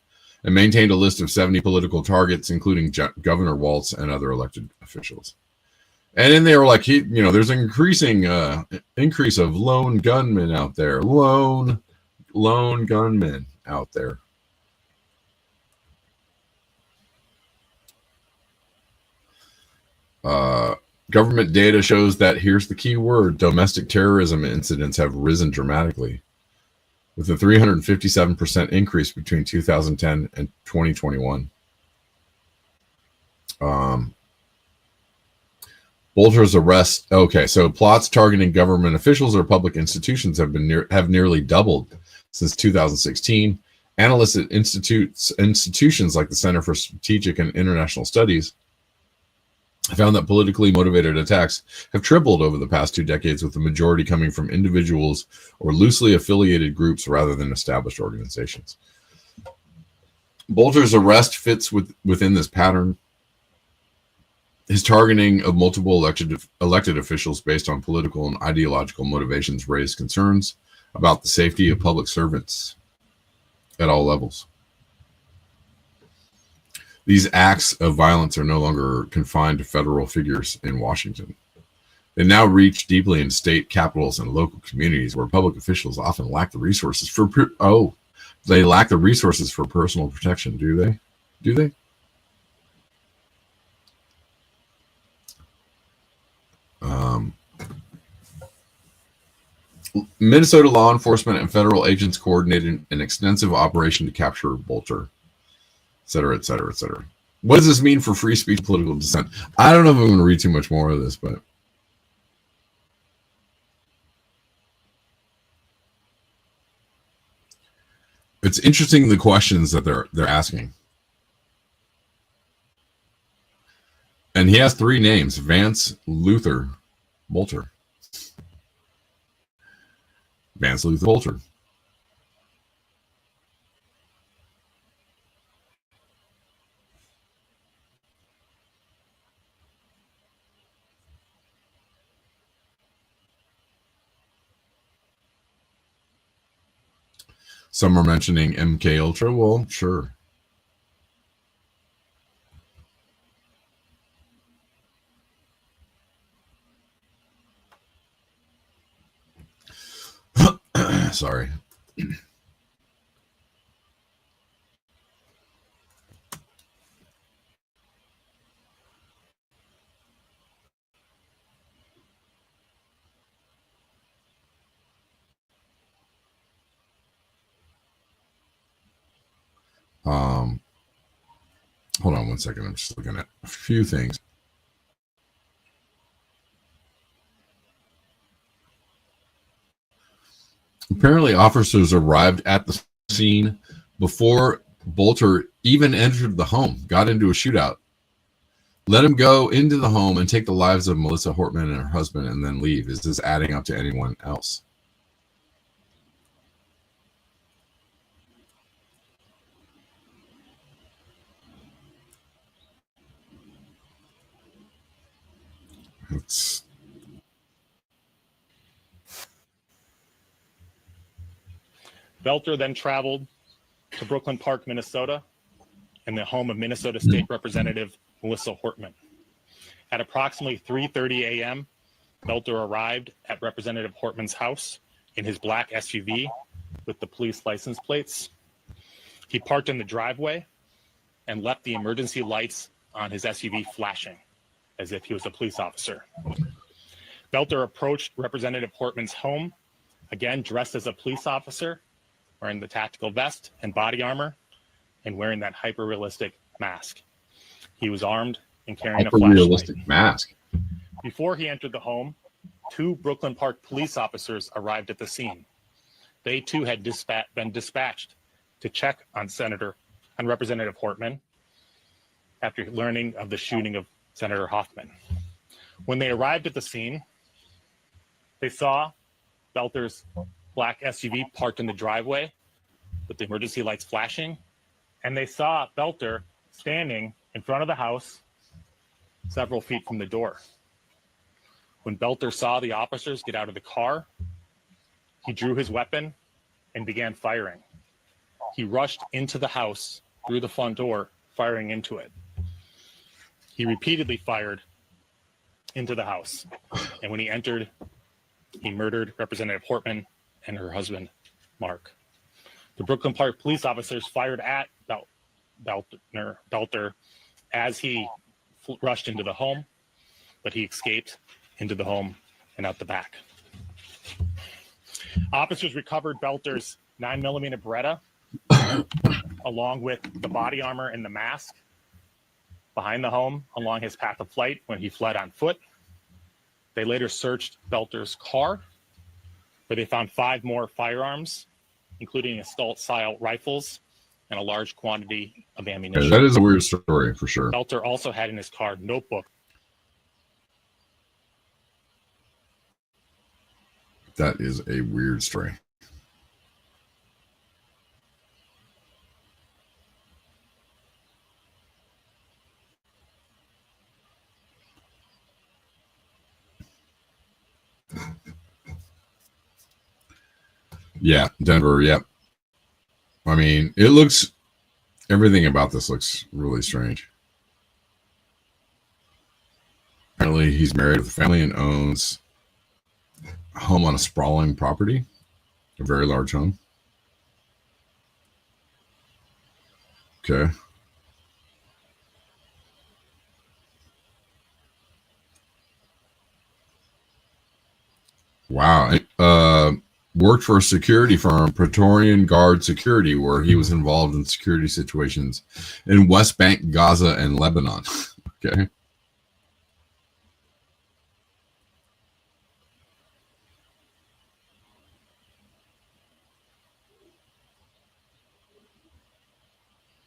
and maintained a list of 70 political targets, including Governor Walz and other elected officials. And then they were like, there's an increasing increase of lone gunmen out there. Lone gunmen out there. Government data shows that, here's the key word, domestic terrorism incidents have risen dramatically, with a 357% increase between 2010 and 2021. Bolter's arrest. Okay, so plots targeting government officials or public institutions have nearly doubled since 2016. Analysts at institutions like the Center for Strategic and International Studies found that politically motivated attacks have tripled over the past 2 decades, with the majority coming from individuals or loosely affiliated groups rather than established organizations. Bolter's arrest fits within this pattern. His targeting of multiple elected officials based on political and ideological motivations raised concerns about the safety of public servants at all levels. These acts of violence are no longer confined to federal figures in Washington. They now reach deeply in state capitals and local communities where public officials often lack the resources for they lack the resources for personal protection. Do they? Do they? Minnesota law enforcement and federal agents coordinated an extensive operation to capture Bolter, et cetera, et cetera, et cetera. What does this mean for free speech, political dissent? I don't know if I'm going to read too much more of this, but it's interesting the questions that they're asking. And he has 3 names: Vance, Luther, Bolter. Vance Luther Bolter. Some are mentioning MK Ultra. Well, sure. Sorry. Hold on one second. I'm just looking at a few things. Apparently, officers arrived at the scene before Bolter even entered the home, got into a shootout, let him go into the home and take the lives of Melissa Hortman and her husband and then leave. Is this adding up to anyone else? Belter then traveled to Brooklyn Park, Minnesota, in the home of Minnesota State Representative Melissa Hortman. At approximately 3:30 a.m., Belter arrived at Representative Hortman's house in his black SUV with the police license plates. He parked in the driveway and left the emergency lights on his SUV flashing as if he was a police officer. Belter approached Representative Hortman's home, again dressed as a police officer, wearing the tactical vest and body armor, and wearing that hyper-realistic mask. He was armed and carrying a flashlight. Hyper-realistic mask. Before he entered the home, 2 Brooklyn Park police officers arrived at the scene. They too had been dispatched to check on Representative Hortman after learning of the shooting of Senator Hoffman. When they arrived at the scene, they saw Belter's black SUV parked in the driveway with the emergency lights flashing, and they saw Belter standing in front of the house several feet from the door. When Belter saw the officers get out of the car, he drew his weapon and began firing. He rushed into the house through the front door, firing into it. He repeatedly fired into the house, and when he entered, he murdered Representative Hortman and her husband, Mark. The Brooklyn Park police officers fired at Belter as he rushed into the home, but he escaped into the home and out the back. Officers recovered Belter's 9mm Beretta, along with the body armor and the mask, behind the home along his path of flight when he fled on foot. They later searched Belter's car, where they found 5 more firearms, including assault-style rifles and a large quantity of ammunition. That is a weird story for sure. Belter also had in his car notebook. That is a weird story. Yeah, Denver. Yep. I mean, everything about this looks really strange. Apparently, he's married with a family and owns a home on a sprawling property, a very large home. Okay. Wow. Worked for a security firm, Praetorian Guard Security, where he was involved in security situations in West Bank, Gaza, and Lebanon. Okay.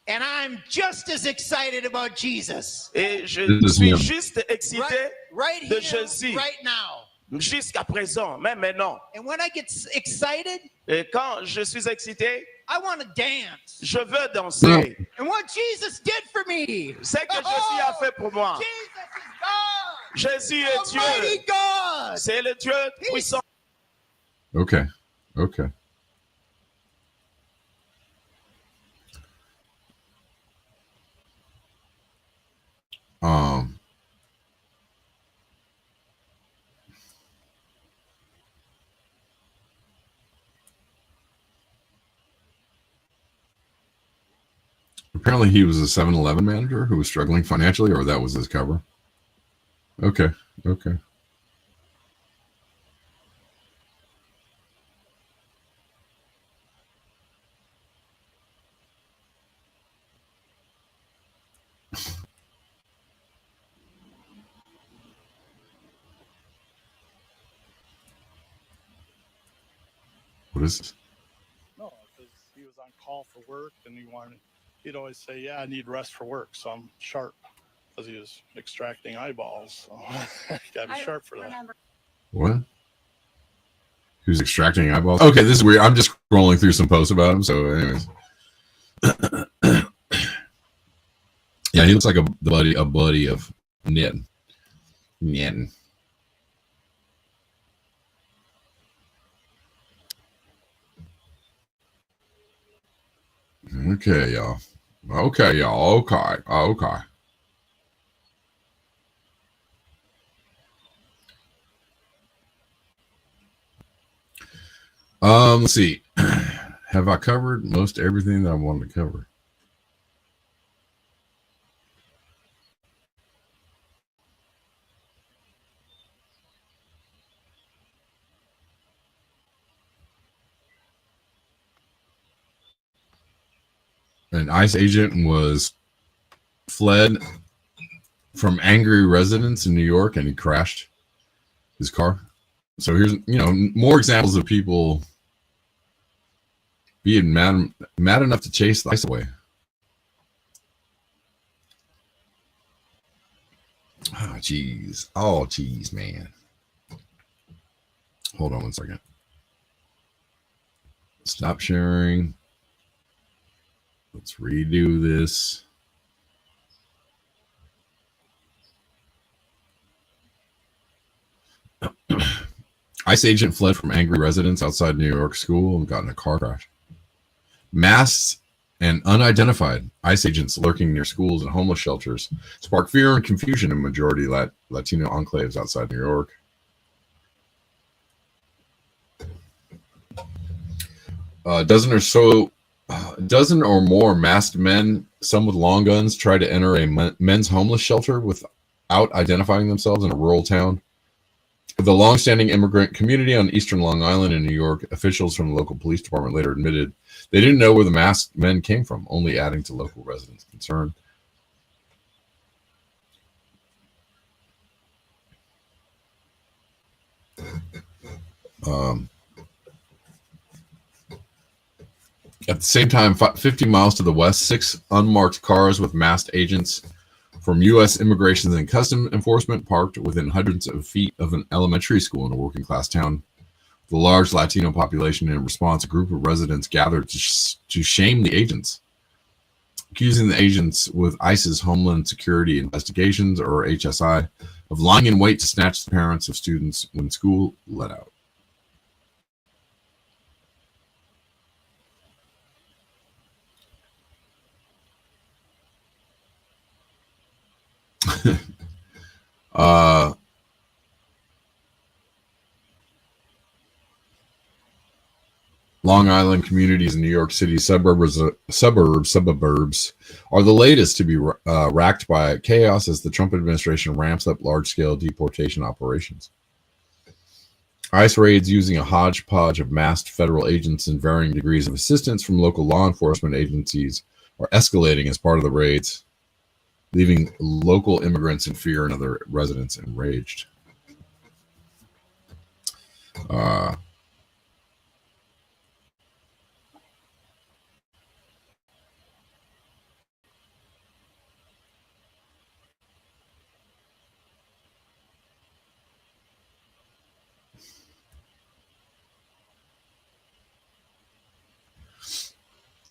And I'm just as excited about Jesus. Et je This is suis him. juste excité Right de here, Jésus. right now. Jusqu'à présent, même maintenant. And when I get excited, Et quand je suis excité, I want to dance. je veux danser. And what Jesus did for me. Ce que Jésus a fait pour moi. Jesus is God. Jésus est Almighty Dieu. God. C'est le Dieu puissant. Okay. Okay. Apparently he was a 7-Eleven manager who was struggling financially, or that was his cover. Okay. Okay. What is this? No, because he was on call for work and he'd always say, yeah, I need rest for work. So I'm sharp because he was extracting eyeballs. So got to be sharp for that. What? He was extracting eyeballs? Okay, this is weird. I'm just scrolling through some posts about him. So anyways. Yeah, he looks like a buddy of Ned. Ned. Okay, y'all. Okay, y'all. Okay. Okay. Let's see. Have I covered most everything that I wanted to cover? An ICE agent was fled from angry residents in New York, and he crashed his car. So here's, more examples of people being mad enough to chase the ICE away. Oh, geez. Oh, geez, man. Hold on one second. Stop sharing. Let's redo this. ICE agent fled from angry residents outside New York school and got in a car crash. Masked and unidentified ICE agents lurking near schools and homeless shelters sparked fear and confusion in majority Latino enclaves outside New York. A dozen or more masked men, some with long guns, tried to enter a men's homeless shelter without identifying themselves in a rural town. The long-standing immigrant community on eastern Long Island in New York, officials from the local police department later admitted they didn't know where the masked men came from, only adding to local residents' concern. At the same time, 50 miles to the west, 6 unmarked cars with masked agents from U.S. Immigration and Customs Enforcement parked within hundreds of feet of an elementary school in a working-class town. The large Latino population. In response, a group of residents gathered to shame the agents, accusing the agents with ICE's Homeland Security Investigations, or HSI, of lying in wait to snatch the parents of students when school let out. Long Island communities in New York City suburbs are the latest to be racked by chaos as the Trump administration ramps up large-scale deportation operations. ICE raids using a hodgepodge of masked federal agents and varying degrees of assistance from local law enforcement agencies are escalating as part of the raids, leaving local immigrants in fear and other residents enraged.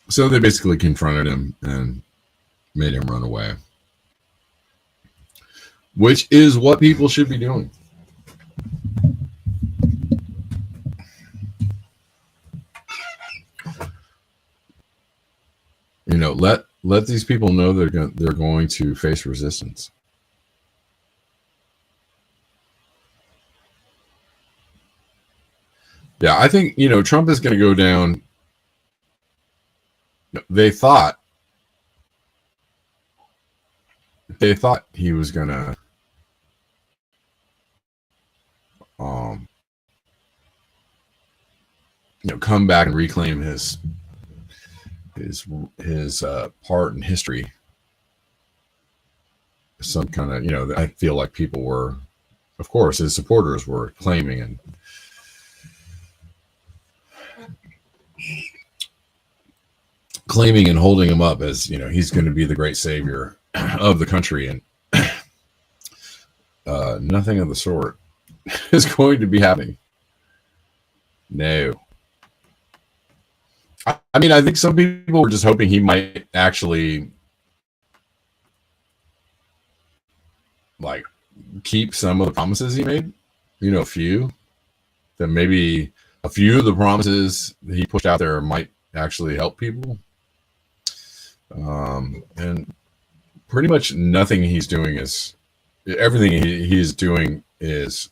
So they basically confronted him and made him run away, which is what people should be doing. You know, let these people know they're going to face resistance. Yeah, I think, you know, Trump is going to go down. They thought he was going to you know, come back and reclaim his part in history. Some kind of, you know, I feel like people were, of course, his supporters were claiming and holding him up as, you know, he's going to be the great savior of the country, and nothing of the sort is going to be happening. No. I mean, I think some people were just hoping he might actually like keep some of the promises he made. You know, a few. That maybe a few of the promises that he pushed out there might actually help people. And pretty much nothing he's doing is, everything he's doing is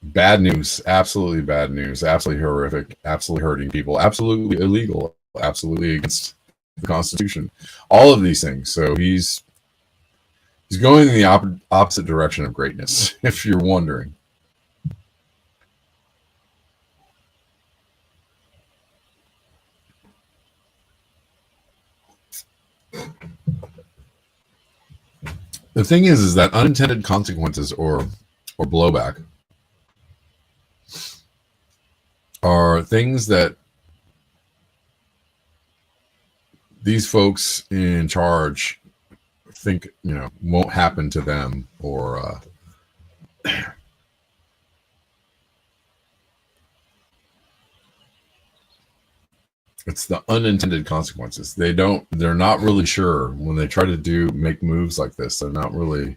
bad news, absolutely bad news, absolutely horrific, absolutely hurting people, absolutely illegal, absolutely against the Constitution, all of these things. So he's going in the opposite direction of greatness, if you're wondering. The thing is that unintended consequences or blowback are things that these folks in charge think, you know, won't happen to them, or it's the unintended consequences. They're not really sure when they try to make moves like this. You're not really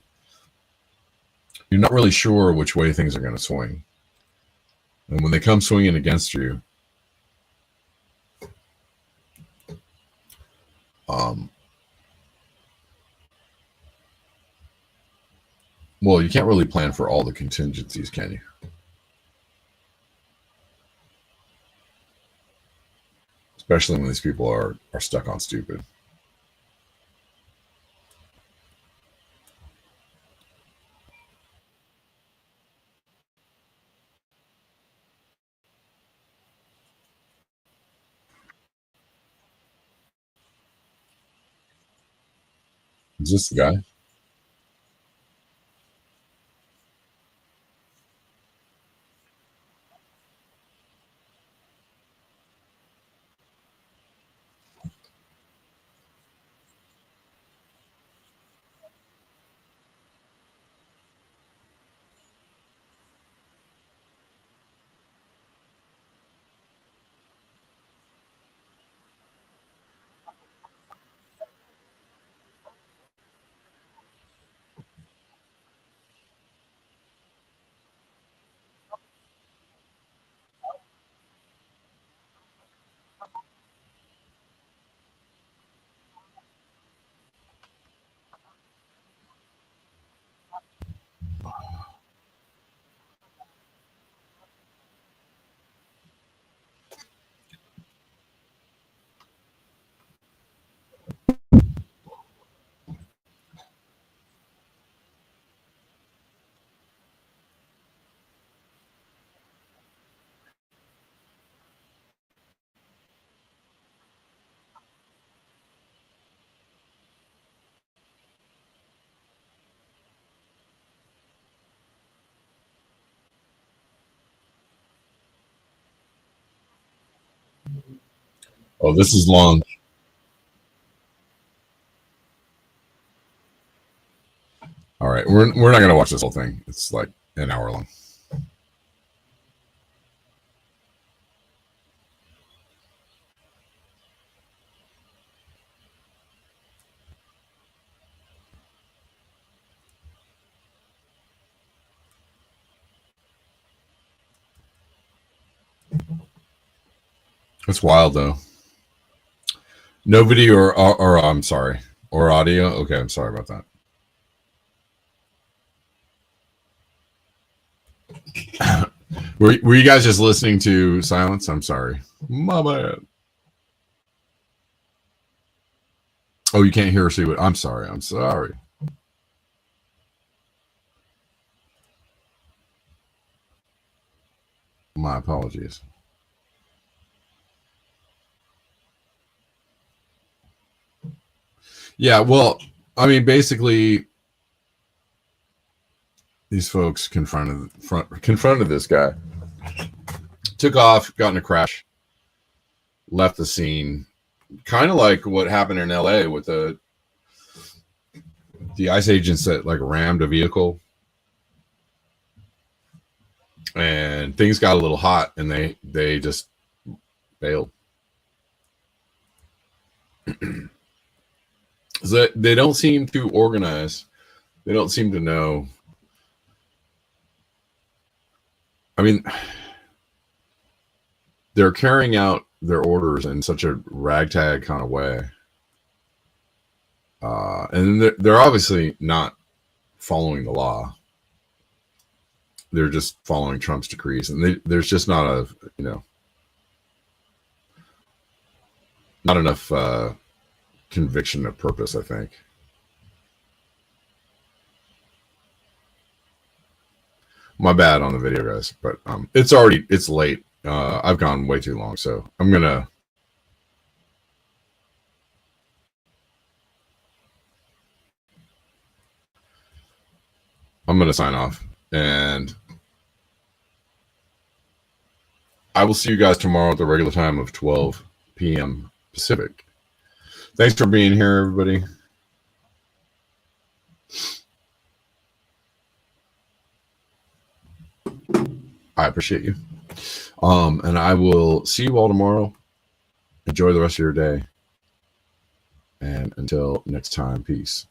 sure which way things are going to swing. And when they come swinging against you, well, you can't really plan for all the contingencies, can you? Especially when these people are stuck on stupid. Is this the guy? Oh, this is long. All right, we're not gonna watch this whole thing. It's like an hour long. It's wild though. No video or I'm sorry, or audio. Okay, I'm sorry about that. Were you guys just listening to silence? I'm sorry. My bad. Oh, you can't hear or see what? I'm sorry. I'm sorry. My apologies. Yeah, well, I mean, basically, these folks confronted this guy, took off, got in a crash, left the scene, kind of like what happened in LA with the ICE agents that like rammed a vehicle, and things got a little hot, and they just bailed. So they don't seem to organize. They don't seem to know. I mean, they're carrying out their orders in such a ragtag kind of way. And they're obviously not following the law. They're just following Trump's decrees. And there's just not not enough conviction of purpose, I think. My bad on the video, guys, but it's late. I've gone way too long, so I'm gonna sign off, and I will see you guys tomorrow at the regular time of 12 p.m. Pacific. Thanks for being here, everybody. I appreciate you. And I will see you all tomorrow. Enjoy the rest of your day. And until next time, peace.